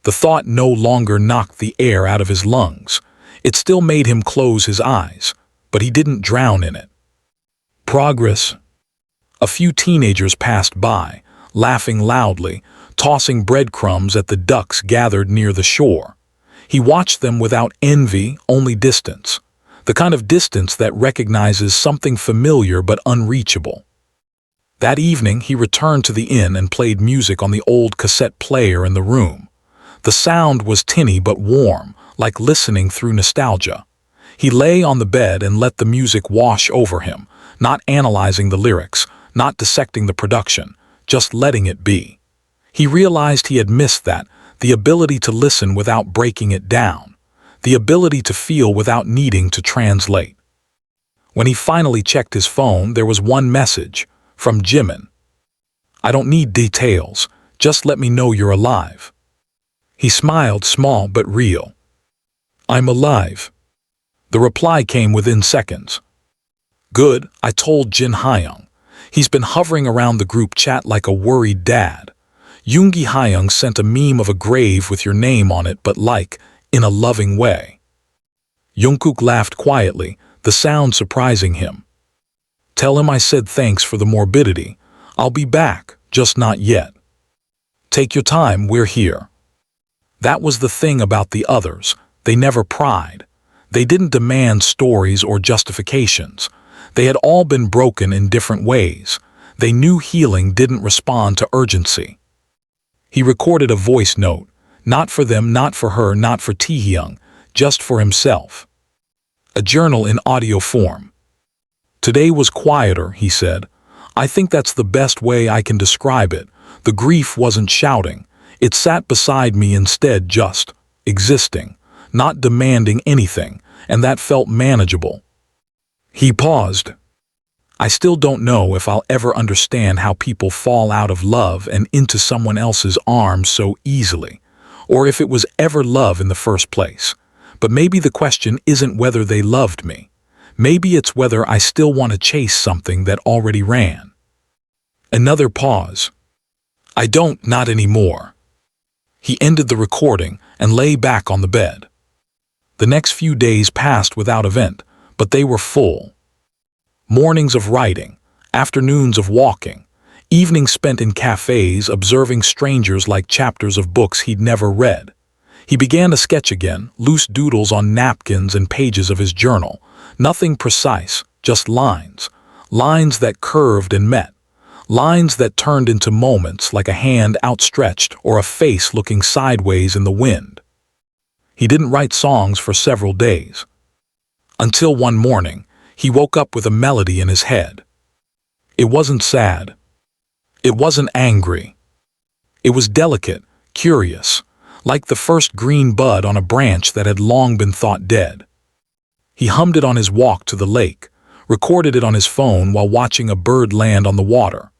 Speaker 2: The thought no longer knocked the air out of his lungs. It still made him close his eyes, but he didn't drown in it. Progress. A few teenagers passed by, laughing loudly, tossing breadcrumbs at the ducks gathered near the shore. He watched them without envy, only distance. The kind of distance that recognizes something familiar but unreachable. That evening, he returned to the inn and played music on the old cassette player in the room. The sound was tinny but warm, like listening through nostalgia. He lay on the bed and let the music wash over him, not analyzing the lyrics, not dissecting the production, just letting it be. He realized he had missed that, the ability to listen without breaking it down, the ability to feel without needing to translate. When he finally checked his phone, there was one message, from Jimin. "I don't need details, just let me know you're alive." He smiled, small but real. "I'm alive." The reply came within seconds. "Good, I told Taehyung. He's been hovering around the group chat like a worried dad. Yoongi Taehyung sent a meme of a grave with your name on it, but like, in a loving way." Jungkook laughed quietly, the sound surprising him. "Tell him I said thanks for the morbidity. I'll be back, just not yet. Take your time, we're here." That was the thing about the others. They never pried. They didn't demand stories or justifications. They had all been broken in different ways. They knew healing didn't respond to urgency. He recorded a voice note, not for them, not for her, not for Taehyung, just for himself. A journal in audio form. "Today was quieter," he said. "I think that's the best way I can describe it. The grief wasn't shouting. It sat beside me instead, just existing, not demanding anything, and that felt manageable." He paused. "I still don't know if I'll ever understand how people fall out of love and into someone else's arms so easily, or if it was ever love in the first place. But maybe the question isn't whether they loved me. Maybe it's whether I still want to chase something that already ran." Another pause. "I don't, not anymore." He ended the recording and lay back on the bed. The next few days passed without event, but they were full. Mornings of writing, afternoons of walking, evenings spent in cafes observing strangers like chapters of books he'd never read. He began to sketch again, loose doodles on napkins and pages of his journal. Nothing precise, just lines. Lines that curved and met. Lines that turned into moments like a hand outstretched or a face looking sideways in the wind. He didn't write songs for several days. Until one morning, he woke up with a melody in his head. It wasn't sad. It wasn't angry. It was delicate, curious, like the first green bud on a branch that had long been thought dead. He hummed it on his walk to the lake, recorded it on his phone while watching a bird land on the water.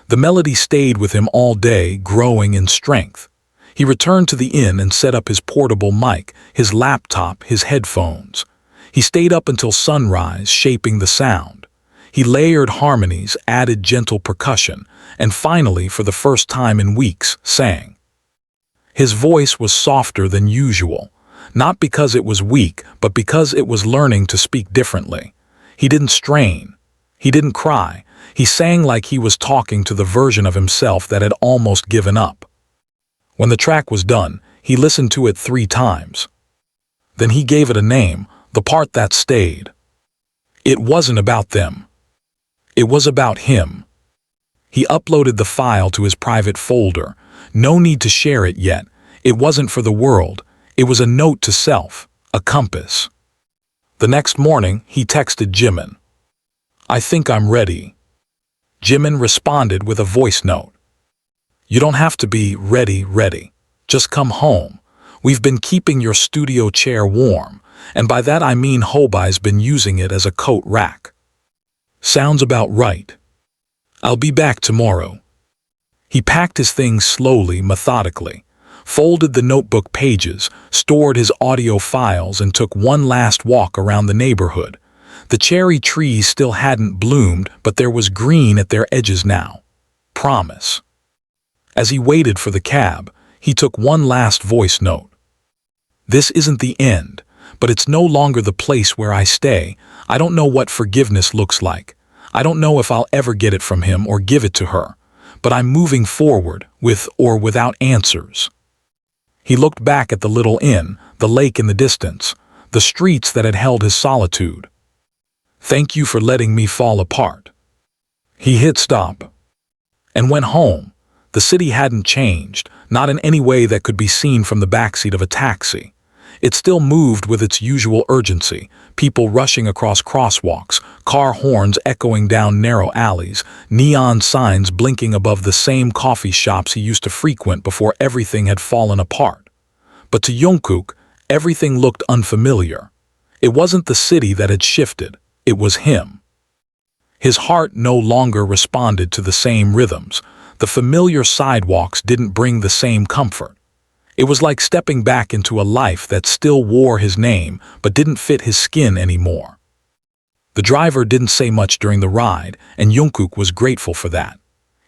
Speaker 2: The melody stayed with him all day, growing in strength. He returned to the inn and set up his portable mic, his laptop, his headphones. He stayed up until sunrise, shaping the sound. He layered harmonies, added gentle percussion, and finally, for the first time in weeks, sang. His voice was softer than usual, not because it was weak, but because it was learning to speak differently. He didn't strain. He didn't cry. He sang like he was talking to the version of himself that had almost given up. When the track was done, he listened to it 3 times. Then he gave it a name, the part that stayed. It wasn't about them. It was about him. He uploaded the file to his private folder, No need to share it yet. It wasn't for the world. It was a note to self, a compass. The next morning, he texted Jimin. "I think I'm ready." Jimin responded with a voice note. "You don't have to be ready. Just come home. We've been keeping your studio chair warm, and by that I mean Hobai's been using it as a coat rack." "Sounds about right. I'll be back tomorrow." He packed his things slowly, methodically, folded the notebook pages, stored his audio files, and took one last walk around the neighborhood. The cherry trees still hadn't bloomed, but there was green at their edges now. Promise. As he waited for the cab, he took one last voice note. "This isn't the end, but it's no longer the place where I stay. I don't know what forgiveness looks like. I don't know if I'll ever get it from him or give it to her. But I'm moving forward, with or without answers." He looked back at the little inn, the lake in the distance, the streets that had held his solitude. "Thank you for letting me fall apart." He hit stop and went home. The city hadn't changed, not in any way that could be seen from the backseat of a taxi. It still moved with its usual urgency, people rushing across crosswalks, car horns echoing down narrow alleys, neon signs blinking above the same coffee shops he used to frequent before everything had fallen apart. But to Jungkook, everything looked unfamiliar. It wasn't the city that had shifted, it was him. His heart no longer responded to the same rhythms. The familiar sidewalks didn't bring the same comfort. It was like stepping back into a life that still wore his name but didn't fit his skin anymore. The driver didn't say much during the ride, and Jungkook was grateful for that.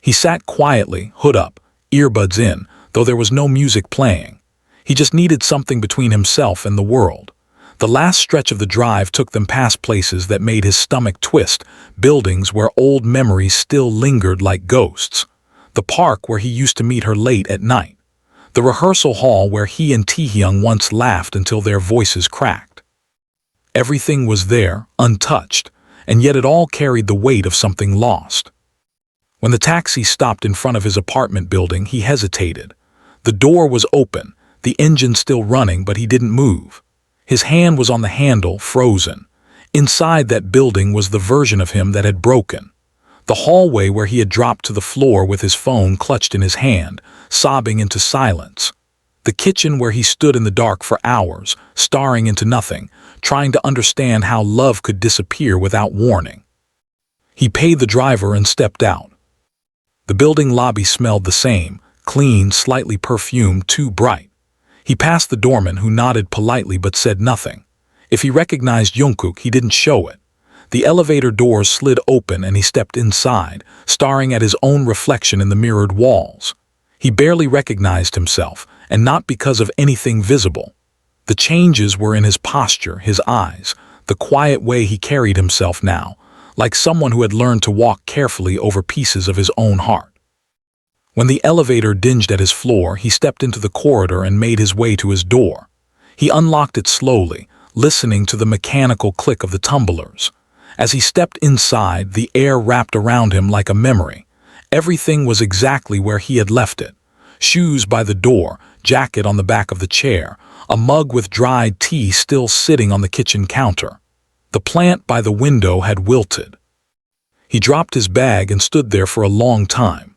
Speaker 2: He sat quietly, hood up, earbuds in, though there was no music playing. He just needed something between himself and the world. The last stretch of the drive took them past places that made his stomach twist, buildings where old memories still lingered like ghosts. The park where he used to meet her late at night. The rehearsal hall where he and Taehyung once laughed until their voices cracked. Everything was there, untouched, and yet it all carried the weight of something lost. When the taxi stopped in front of his apartment building, he hesitated. The door was open, the engine still running, but he didn't move. His hand was on the handle, frozen. Inside that building was the version of him that had broken. The hallway where he had dropped to the floor with his phone clutched in his hand, sobbing into silence. The kitchen where he stood in the dark for hours, staring into nothing, trying to understand how love could disappear without warning. He paid the driver and stepped out. The building lobby smelled the same, clean, slightly perfumed, too bright. He passed the doorman, who nodded politely but said nothing. If he recognized Jungkook, he didn't show it. The elevator doors slid open and he stepped inside, staring at his own reflection in the mirrored walls. He barely recognized himself, and not because of anything visible. The changes were in his posture, his eyes, the quiet way he carried himself now, like someone who had learned to walk carefully over pieces of his own heart. When the elevator dinged at his floor, he stepped into the corridor and made his way to his door. He unlocked it slowly, listening to the mechanical click of the tumblers. As he stepped inside, the air wrapped around him like a memory. Everything was exactly where he had left it. Shoes by the door, jacket on the back of the chair, a mug with dried tea still sitting on the kitchen counter. The plant by the window had wilted. He dropped his bag and stood there for a long time.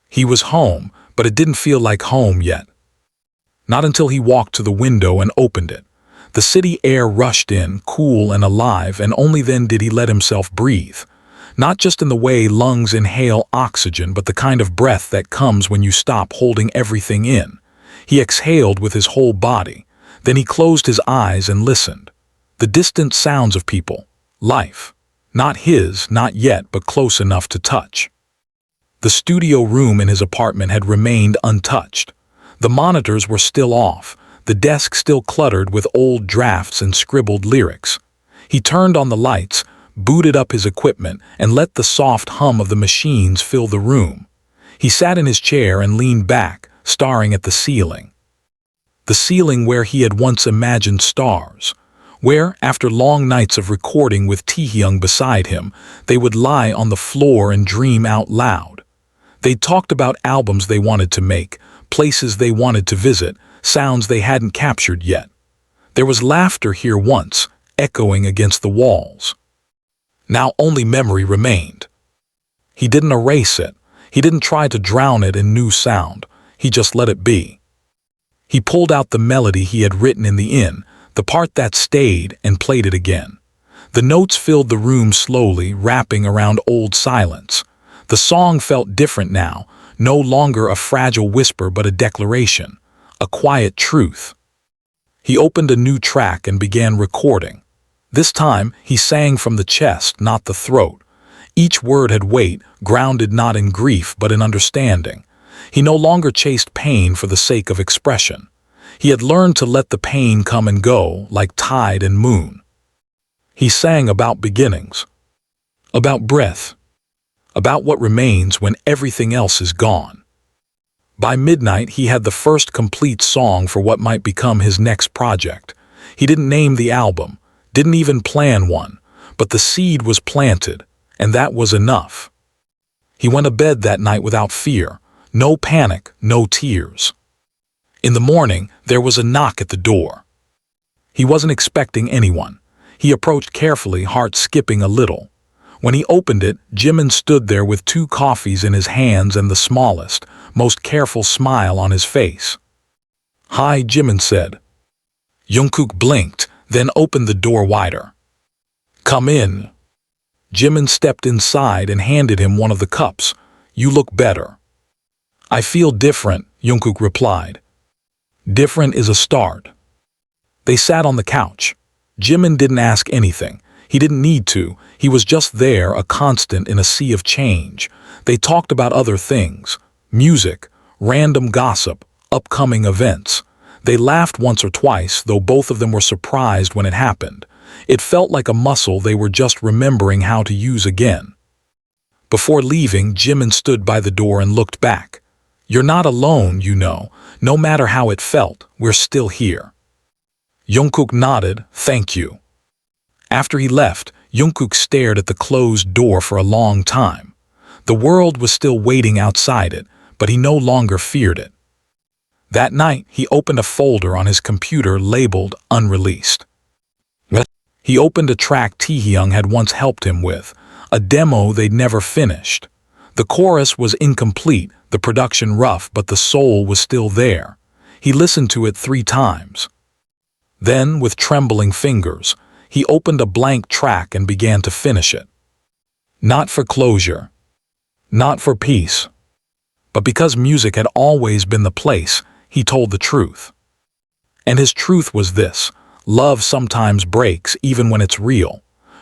Speaker 2: He was home, but it didn't feel like home yet. Not until he walked to the window and opened it. The city air rushed in, cool and alive, and only then did he let himself breathe. Not just in the way lungs inhale oxygen, but the kind of breath that comes when you stop holding everything in. He exhaled with his whole body. Then he closed his eyes and listened. The distant sounds of people, life. Not his, not yet, but close enough to touch. The studio room in his apartment had remained untouched. The monitors were still off. The desk still cluttered with old drafts and scribbled lyrics. He turned on the lights, booted up his equipment, and let the soft hum of the machines fill the room. He sat in his chair and leaned back, staring at the ceiling. The ceiling where he had once imagined stars, where, after long nights of recording with Taehyung beside him, they would lie on the floor and dream out loud. They talked about albums they wanted to make, places they wanted to visit, sounds they hadn't captured yet. There was laughter here once, echoing against the walls. Now only memory remained. He didn't erase it. He didn't try to drown it in new sound. He just let it be. He pulled out the melody he had written in the inn, the part that stayed, and played it again. The notes filled the room slowly, wrapping around old silence. The song felt different now, no longer a fragile whisper but a declaration, a quiet truth. He opened a new track and began recording. This time, he sang from the chest, not the throat. Each word had weight, grounded not in grief but in understanding. He no longer chased pain for the sake of expression. He had learned to let the pain come and go, like tide and moon. He sang about beginnings, about breath, about what remains when everything else is gone. By midnight, he had the first complete song for what might become his next project. He didn't name the album, didn't even plan one, but the seed was planted, and that was enough. He went to bed that night without fear, no panic, no tears. In the morning, there was a knock at the door. He wasn't expecting anyone. He approached carefully, heart skipping a little. When he opened it, Jimin stood there with 2 coffees in his hands and the smallest, most careful smile on his face. "Hi," Jimin said. Jungkook blinked, then opened the door wider. "Come in." Jimin stepped inside and handed him one of the cups. "You look better." "I feel different," Jungkook replied. "Different is a start." They sat on the couch. Jimin didn't ask anything. He didn't need to. He was just there, a constant in a sea of change. They talked about other things. Music, random gossip, upcoming events. They laughed once or twice, though both of them were surprised when it happened. It felt like a muscle they were just remembering how to use again. Before leaving, Jimin stood by the door and looked back. "You're not alone, you know. No matter how it felt, we're still here." Jungkook nodded, "Thank you." After he left, Jungkook stared at the closed door for a long time. The world was still waiting outside it, but he no longer feared it. That night, he opened a folder on his computer labeled Unreleased. He opened a track Taehyung had once helped him with, a demo they'd never finished. The chorus was incomplete, the production rough, but the soul was still there. He listened to it 3 times. Then, with trembling fingers, he opened a blank track and began to finish it. Not for closure, not for peace, but because music had always been the place, he told the truth. And his truth was this: love sometimes breaks even when it's real.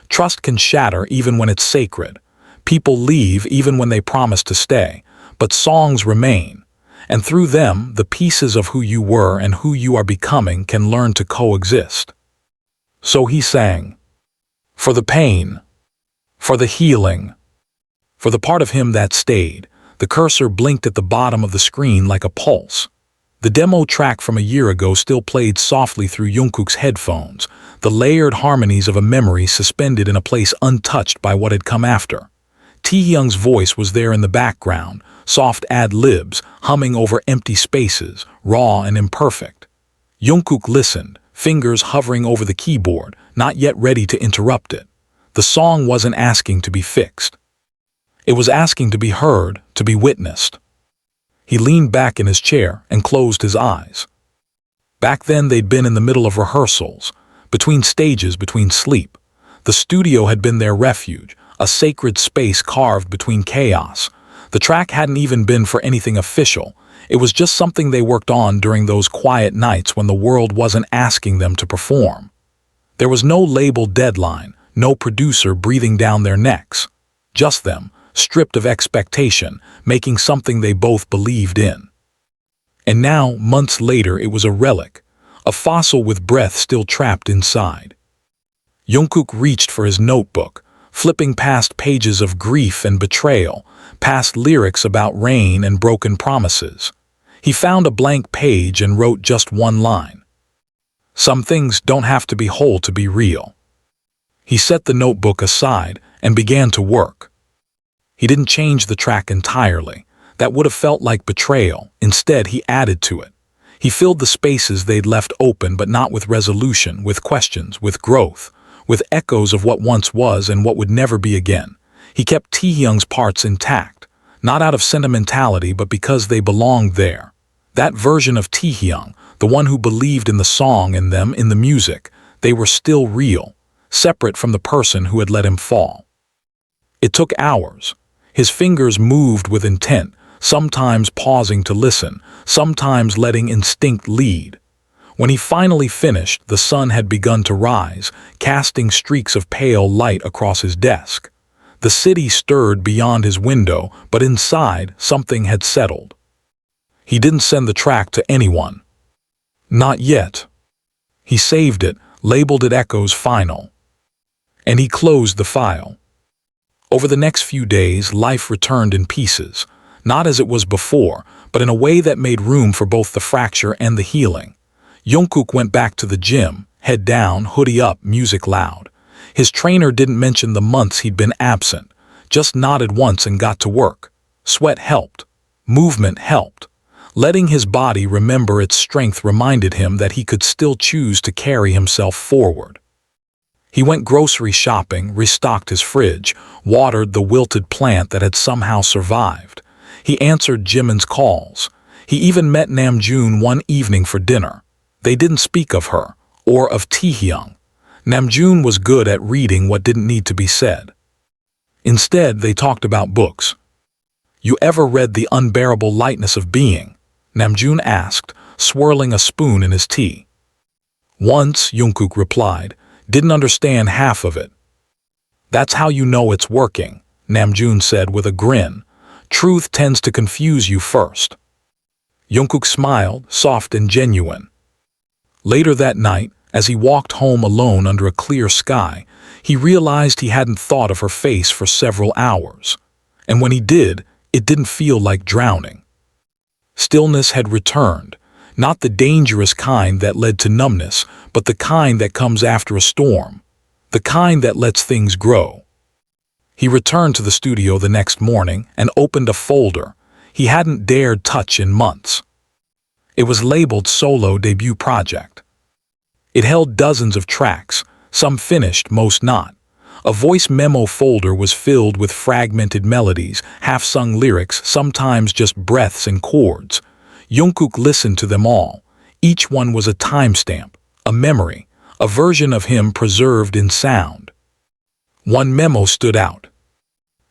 Speaker 2: Trust can shatter even when it's sacred. People leave even when they promise to stay, but songs remain. And through them, the pieces of who you were and who you are becoming can learn to coexist. So he sang. For the pain, for the healing, for the part of him that stayed. The cursor blinked at the bottom of the screen like a pulse. The demo track from a year ago still played softly through Jungkook's headphones, the layered harmonies of a memory suspended in a place untouched by what had come after. Taehyung's voice was there in the background, soft ad-libs, humming over empty spaces, raw and imperfect. Jungkook listened, fingers hovering over the keyboard, not yet ready to interrupt it. The song wasn't asking to be fixed. It was asking to be heard, to be witnessed. He leaned back in his chair and closed his eyes. Back then they'd been in the middle of rehearsals, between stages, between sleep. The studio had been their refuge, a sacred space carved between chaos. The track hadn't even been for anything official. It was just something they worked on during those quiet nights when the world wasn't asking them to perform. There was no label deadline, no producer breathing down their necks. Just them, stripped of expectation, making something they both believed in. And now, months later, it was a relic, a fossil with breath still trapped inside. Jungkook reached for his notebook, flipping past pages of grief and betrayal, past lyrics about rain and broken promises. He found a blank page and wrote just one line. Some things don't have to be whole to be real. He set the notebook aside and began to work. He didn't change the track entirely. That would have felt like betrayal. Instead, he added to it. He filled the spaces they'd left open, but not with resolution, with questions, with growth, with echoes of what once was and what would never be again. He kept Taehyung's parts intact, not out of sentimentality, but because they belonged there. That version of Taehyung, the one who believed in the song and them, in the music, they were still real, separate from the person who had let him fall. It took hours. His fingers moved with intent, sometimes pausing to listen, sometimes letting instinct lead. When he finally finished, the sun had begun to rise, casting streaks of pale light across his desk. The city stirred beyond his window, but inside, something had settled. He didn't send the track to anyone. Not yet. He saved it, labeled it Echoes Final. And he closed the file. Over the next few days, life returned in pieces, not as it was before, but in a way that made room for both the fracture and the healing. Jungkook went back to the gym, head down, hoodie up, music loud. His trainer didn't mention the months he'd been absent, just nodded once and got to work. Sweat helped. Movement helped. Letting his body remember its strength reminded him that he could still choose to carry himself forward. He went grocery shopping, restocked his fridge, watered the wilted plant that had somehow survived. He answered Jimin's calls. He even met Namjoon one evening for dinner. They didn't speak of her, or of Taehyung. Namjoon was good at reading what didn't need to be said. Instead, they talked about books. "You ever read The Unbearable Lightness of Being?" Namjoon asked, swirling a spoon in his tea. "Once," Jungkook replied, "didn't understand half of it." "That's how you know it's working," Namjoon said with a grin. "Truth tends to confuse you first." Jungkook smiled, soft and genuine. Later that night, as he walked home alone under a clear sky, he realized he hadn't thought of her face for several hours. And when he did, it didn't feel like drowning. Stillness had returned, not the dangerous kind that led to numbness, but the kind that comes after a storm, the kind that lets things grow. He returned to the studio the next morning and opened a folder he hadn't dared touch in months. It was labeled Solo Debut Project. It held dozens of tracks, some finished, most not. A voice memo folder was filled with fragmented melodies, half-sung lyrics, sometimes just breaths and chords. Jungkook listened to them all. Each one was a timestamp, a memory, a version of him preserved in sound. One memo stood out.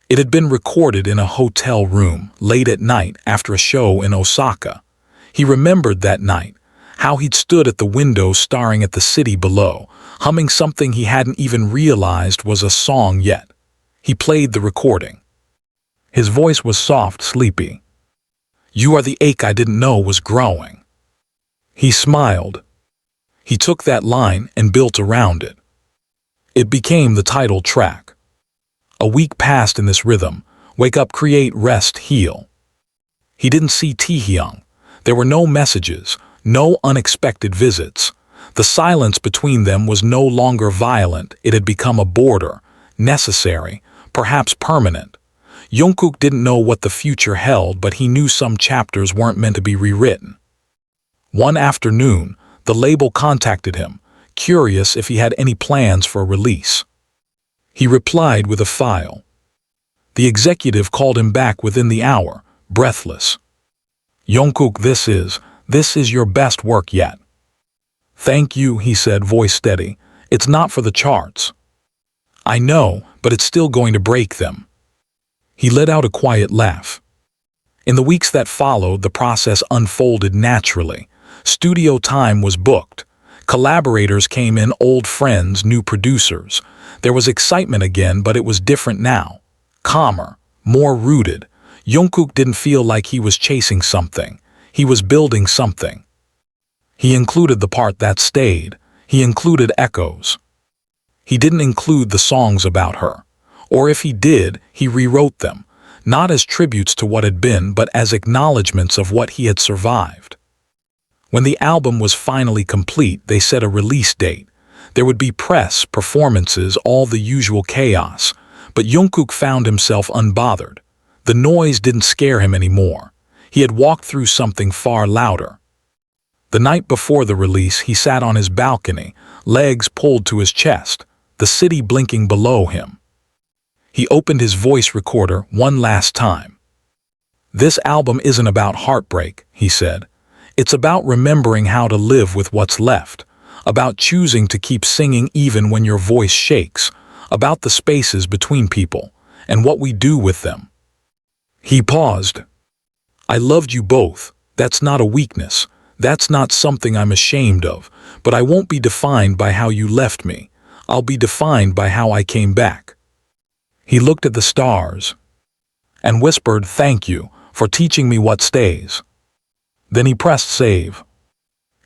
Speaker 2: It had been recorded in a hotel room, late at night after a show in Osaka. He remembered that night, how he'd stood at the window staring at the city below, humming something he hadn't even realized was a song yet. He played the recording. His voice was soft, sleepy. "You are the ache I didn't know was growing." He smiled. He took that line and built around it. It became the title track. A week passed in this rhythm: wake up, create, rest, heal. He didn't see Taehyung. There were no messages, no unexpected visits. The silence between them was no longer violent. It had become a border, necessary, perhaps permanent. Jungkook didn't know what the future held, but he knew some chapters weren't meant to be rewritten. One afternoon, the label contacted him, curious if he had any plans for a release. He replied with a file. The executive called him back within the hour, breathless. "Jungkook, this is your best work yet." "Thank you," he said, voice steady. "It's not for the charts." "I know, but it's still going to break them." He let out a quiet laugh. In the weeks that followed, the process unfolded naturally. Studio time was booked. Collaborators came in, old friends, new producers. There was excitement again, but it was different now. Calmer, more rooted. Jungkook didn't feel like he was chasing something. He was building something. He included the part that stayed. He included echoes. He didn't include the songs about her. Or if he did, he rewrote them, not as tributes to what had been, but as acknowledgments of what he had survived. When the album was finally complete, they set a release date. There would be press, performances, all the usual chaos. But Jungkook found himself unbothered. The noise didn't scare him anymore. He had walked through something far louder. The night before the release, he sat on his balcony, legs pulled to his chest, the city blinking below him. He opened his voice recorder one last time. "This album isn't about heartbreak," he said. "It's about remembering how to live with what's left, about choosing to keep singing even when your voice shakes, about the spaces between people, and what we do with them." He paused. "I loved you both. That's not a weakness. That's not something I'm ashamed of, but I won't be defined by how you left me. I'll be defined by how I came back." He looked at the stars and whispered, "Thank you for teaching me what stays." Then he pressed save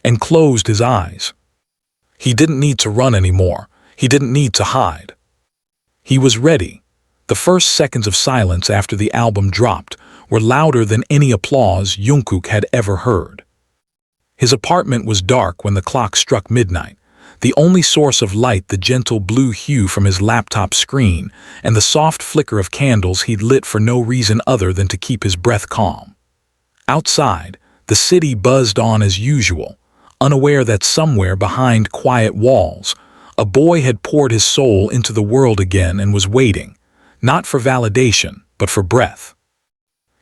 Speaker 2: and closed his eyes. He didn't need to run anymore. He didn't need to hide. He was ready. The first seconds of silence after the album dropped were louder than any applause Jungkook had ever heard. His apartment was dark when the clock struck midnight, the only source of light the gentle blue hue from his laptop screen and the soft flicker of candles he'd lit for no reason other than to keep his breath calm. Outside, the city buzzed on as usual, unaware that somewhere behind quiet walls, a boy had poured his soul into the world again and was waiting, not for validation, but for breath.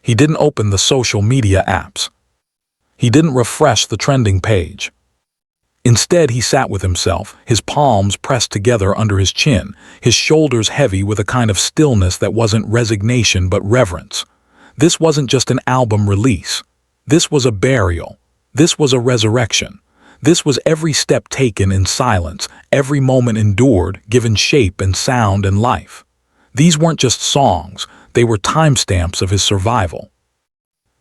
Speaker 2: He didn't open the social media apps. He didn't refresh the trending page. Instead, he sat with himself, his palms pressed together under his chin, his shoulders heavy with a kind of stillness that wasn't resignation but reverence. This wasn't just an album release. This was a burial. This was a resurrection. This was every step taken in silence, every moment endured, given shape and sound and life. These weren't just songs, they were timestamps of his survival.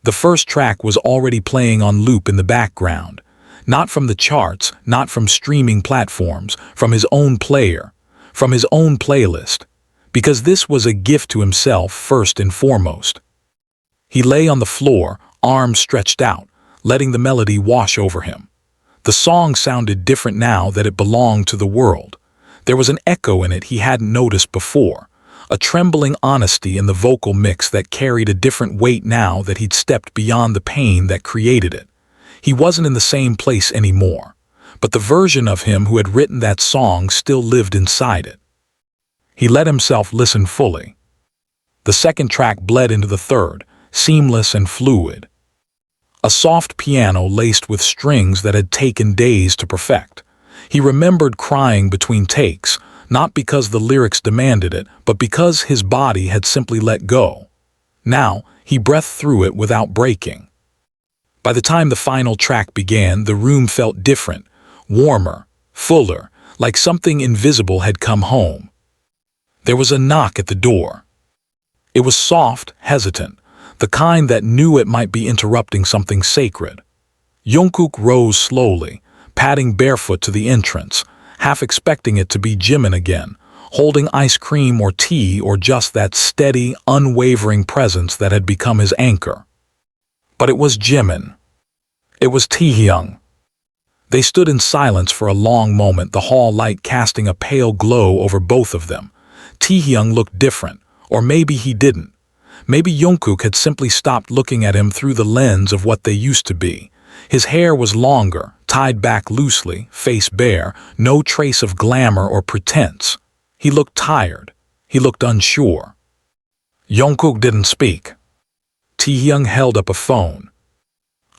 Speaker 2: The first track was already playing on loop in the background, not from the charts, not from streaming platforms, from his own player, from his own playlist, because this was a gift to himself first and foremost. He lay on the floor, arms stretched out, letting the melody wash over him. The song sounded different now that it belonged to the world. There was an echo in it he hadn't noticed before, a trembling honesty in the vocal mix that carried a different weight now that he'd stepped beyond the pain that created it. He wasn't in the same place anymore, but the version of him who had written that song still lived inside it. He let himself listen fully. The second track bled into the third, seamless and fluid. A soft piano laced with strings that had taken days to perfect. He remembered crying between takes, not because the lyrics demanded it, but because his body had simply let go. Now, he breathed through it without breaking. By the time the final track began, the room felt different, warmer, fuller, like something invisible had come home. There was a knock at the door. It was soft, hesitant, the kind that knew it might be interrupting something sacred. Jungkook rose slowly, padding barefoot to the entrance, half expecting it to be Jimin again, holding ice cream or tea or just that steady, unwavering presence that had become his anchor. But it was Jimin. It was Taehyung. They stood in silence for a long moment, the hall light casting a pale glow over both of them. Taehyung looked different, or maybe he didn't. Maybe Jungkook had simply stopped looking at him through the lens of what they used to be. His hair was longer, tied back loosely, face bare, no trace of glamour or pretense. He looked tired. He looked unsure. Jungkook didn't speak. Taehyung held up a phone.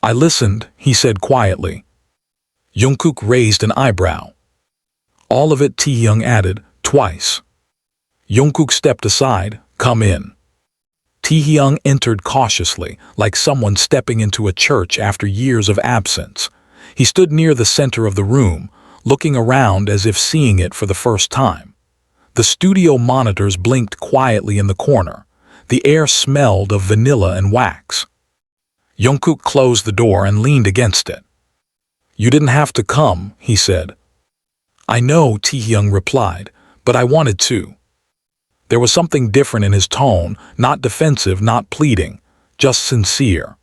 Speaker 2: "I listened," he said quietly. Jungkook raised an eyebrow. "All of it," Taehyung added, "twice." Jungkook stepped aside. "Come in." Taehyung entered cautiously, like someone stepping into a church after years of absence. He stood near the center of the room, looking around as if seeing it for the first time. The studio monitors blinked quietly in the corner. The air smelled of vanilla and wax. Jungkook closed the door and leaned against it. "You didn't have to come," he said. "I know," Taehyung replied, "but I wanted to." There was something different in his tone, not defensive, not pleading, just sincere.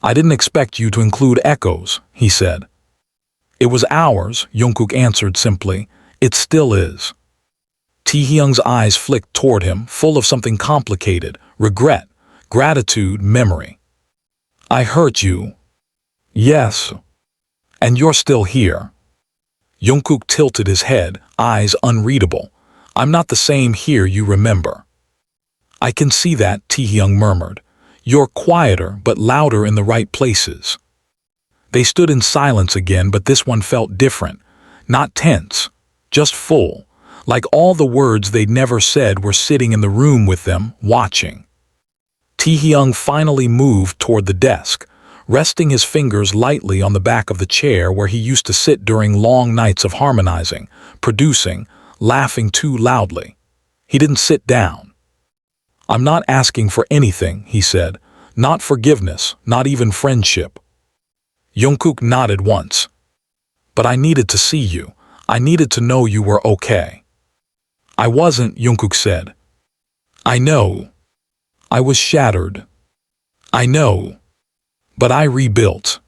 Speaker 2: "I didn't expect you to include echoes," he said. "It was ours," Jungkook answered simply. "It still is." Taehyung's eyes flicked toward him, full of something complicated, regret, gratitude, memory. I hurt you. Yes. And you're still here. Jungkook tilted his head, eyes unreadable. I'm not the same here you remember. I can see that, Taehyung murmured. You're quieter but louder in the right places. They stood in silence again, but this one felt different. Not tense, just full, like all the words they'd never said were sitting in the room with them, watching. Taehyung finally moved toward the desk, resting his fingers lightly on the back of the chair where he used to sit during long nights of harmonizing, producing, laughing too loudly. He didn't sit down. I'm not asking for anything, he said. Not forgiveness, not even friendship. Jungkook nodded once. But I needed to see you. I needed to know you were okay. I wasn't, Jungkook said. I know. I was shattered. I know. But I rebuilt.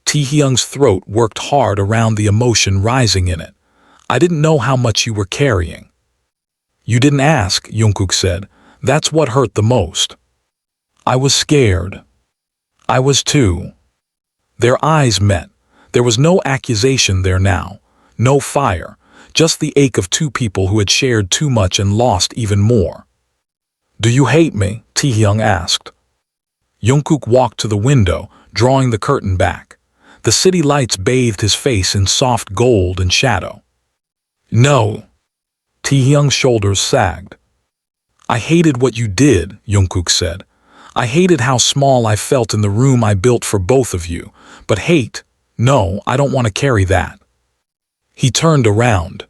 Speaker 2: Taehyung's throat worked hard around the emotion rising in it. I didn't know how much you were carrying. You didn't ask, Jungkook said. That's what hurt the most. I was scared. I was too. Their eyes met. There was no accusation there now, no fire, just the ache of two people who had shared too much and lost even more. Do you hate me? Taehyung asked. Jungkook walked to the window, drawing the curtain back. The city lights bathed his face in soft gold and shadow. No. Taehyung's shoulders sagged. I hated what you did, Jungkook said. I hated how small I felt in the room I built for both of you. But hate, no, I don't want to carry that. He turned around.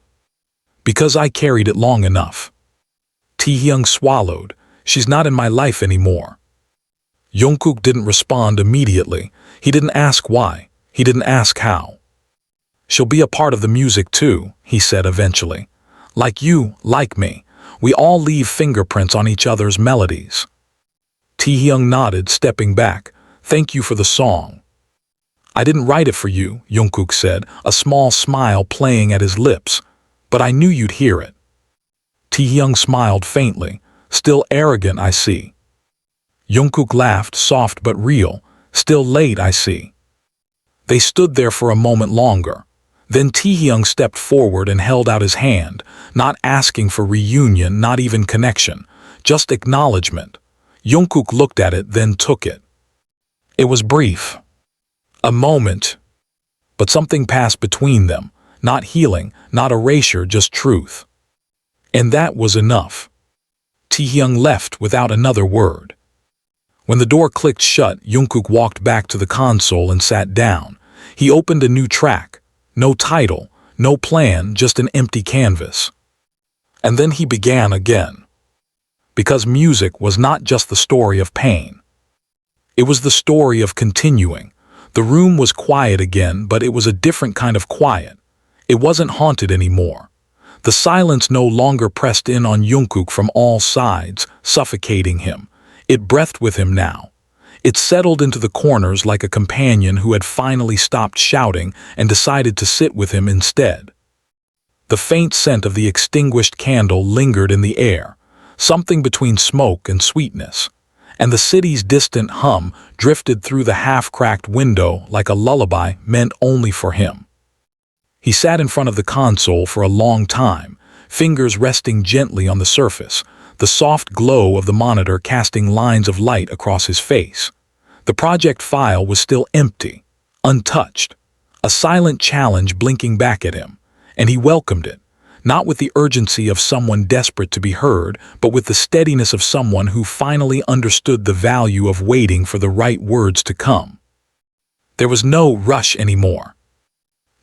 Speaker 2: Because I carried it long enough. Taehyung swallowed. She's not in my life anymore. Jungkook didn't respond immediately. He didn't ask why. He didn't ask how. She'll be a part of the music too, he said eventually. Like you, like me. We all leave fingerprints on each other's melodies. Taehyung nodded, stepping back. Thank you for the song. I didn't write it for you, Jungkook said, a small smile playing at his lips. But I knew you'd hear it. Taehyung smiled faintly. Still arrogant, I see. Jungkook laughed, soft but real. Still late, I see. They stood there for a moment longer. Then Taehyung stepped forward and held out his hand, not asking for reunion, not even connection, just acknowledgement. Jungkook looked at it, then took it. It was brief. A moment. But something passed between them, not healing, not erasure, just truth. And that was enough. Taehyung left without another word. When the door clicked shut, Jungkook walked back to the console and sat down. He opened a new track. No title, no plan, just an empty canvas. And then he began again. Because music was not just the story of pain. It was the story of continuing. The room was quiet again, but it was a different kind of quiet. It wasn't haunted anymore. The silence no longer pressed in on Jungkook from all sides, suffocating him. It breathed with him now. It settled into the corners like a companion who had finally stopped shouting and decided to sit with him instead. The faint scent of the extinguished candle lingered in the air, something between smoke and sweetness, and the city's distant hum drifted through the half-cracked window like a lullaby meant only for him. He sat in front of the console for a long time, fingers resting gently on the surface, the soft glow of the monitor casting lines of light across his face. The project file was still empty, untouched, a silent challenge blinking back at him, and he welcomed it, not with the urgency of someone desperate to be heard, but with the steadiness of someone who finally understood the value of waiting for the right words to come. There was no rush anymore.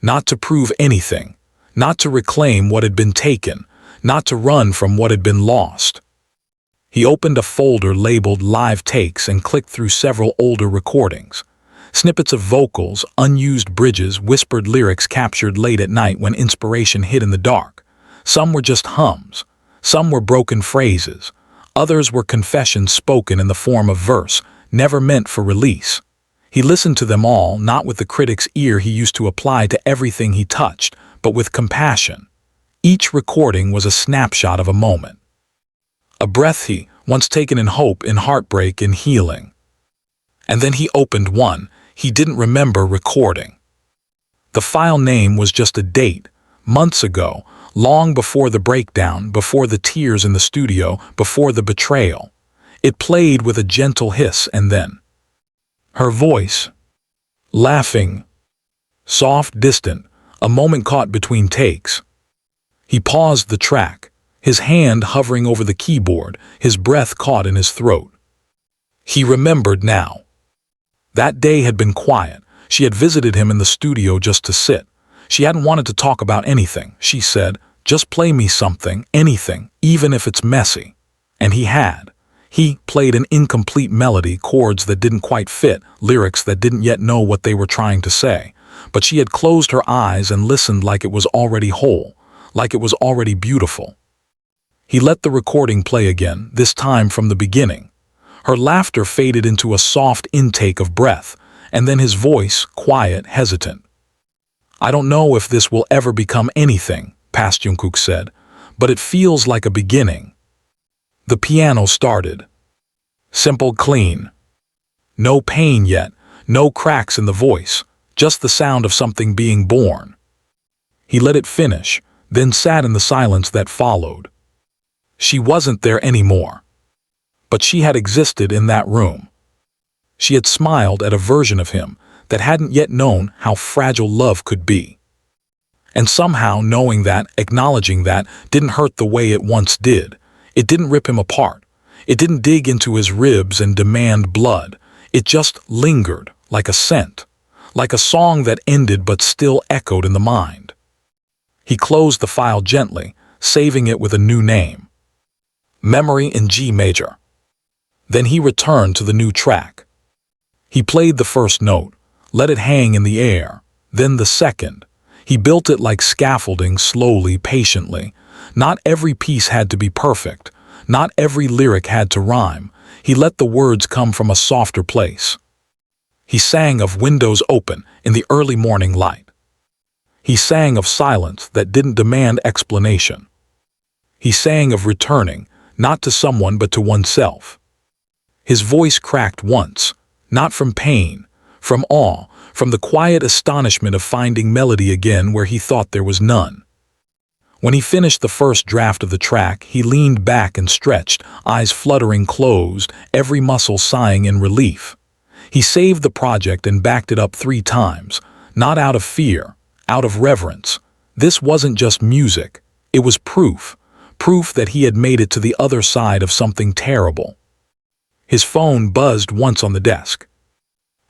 Speaker 2: Not to prove anything, not to reclaim what had been taken, not to run from what had been lost. He opened a folder labeled Live Takes and clicked through several older recordings. Snippets of vocals, unused bridges, whispered lyrics captured late at night when inspiration hid in the dark. Some were just hums. Some were broken phrases. Others were confessions spoken in the form of verse, never meant for release. He listened to them all, not with the critic's ear he used to apply to everything he touched, but with compassion. Each recording was a snapshot of a moment. A breath he once taken in hope, in heartbreak, in healing. And then he opened one he didn't remember recording. The file name was just a date, months ago, long before the breakdown, before the tears in the studio, before the betrayal. It played with a gentle hiss, and then her voice, laughing, soft, distant, a moment caught between takes. He paused the track, his hand hovering over the keyboard, his breath caught in his throat. He remembered now. That day had been quiet. She had visited him in the studio just to sit. She hadn't wanted to talk about anything. She said, "Just play me something, anything, even if it's messy." And he had. He played an incomplete melody, chords that didn't quite fit, lyrics that didn't yet know what they were trying to say. But she had closed her eyes and listened like it was already whole, like it was already beautiful. He let the recording play again, this time from the beginning. Her laughter faded into a soft intake of breath, and then his voice, quiet, hesitant. "I don't know if this will ever become anything," past Jungkook said, "but it feels like a beginning." The piano started. Simple, clean. No pain yet, no cracks in the voice, just the sound of something being born. He let it finish, then sat in the silence that followed. She wasn't there anymore. But she had existed in that room. She had smiled at a version of him that hadn't yet known how fragile love could be. And somehow knowing that, acknowledging that, didn't hurt the way it once did. It didn't rip him apart. It didn't dig into his ribs and demand blood. It just lingered, like a scent, like a song that ended but still echoed in the mind. He closed the file gently, saving it with a new name. Memory in G major. Then he returned to the new track. He played the first note, let it hang in the air, then the second. He built it like scaffolding, slowly, patiently. Not every piece had to be perfect. Not every lyric had to rhyme. He let the words come from a softer place. He sang of windows open in the early morning light. He sang of silence that didn't demand explanation. He sang of returning, not to someone but to oneself. His voice cracked once, not from pain, from awe, from the quiet astonishment of finding melody again where he thought there was none. When he finished the first draft of the track, he leaned back and stretched, eyes fluttering closed, every muscle sighing in relief. He saved the project and backed it up 3 times, not out of fear, out of reverence. This wasn't just music, it was proof that he had made it to the other side of something terrible. His phone buzzed once on the desk.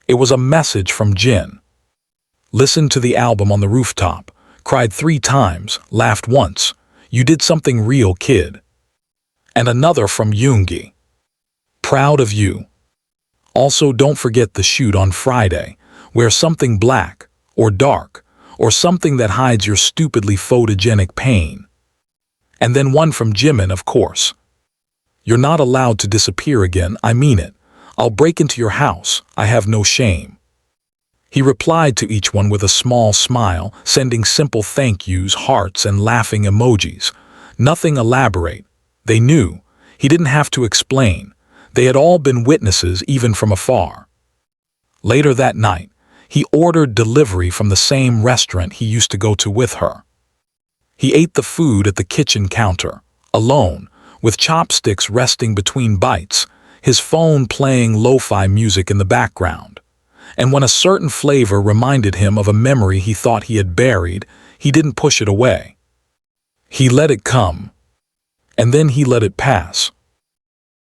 Speaker 2: It was a message from Jin. Listened to the album on the rooftop, cried 3 times, laughed once. You did something real, kid. And another from Yoongi. Proud of you. Also, don't forget the shoot on Friday. Wear something black, or dark, or something that hides your stupidly photogenic pain. And then one from Jimin, of course. You're not allowed to disappear again, I mean it. I'll break into your house, I have no shame. He replied to each one with a small smile, sending simple thank yous, hearts, and laughing emojis. Nothing elaborate. They knew. He didn't have to explain. They had all been witnesses, even from afar. Later that night, he ordered delivery from the same restaurant he used to go to with her. He ate the food at the kitchen counter, alone, with chopsticks resting between bites, his phone playing lo-fi music in the background. And when a certain flavor reminded him of a memory he thought he had buried, he didn't push it away. He let it come. And then he let it pass.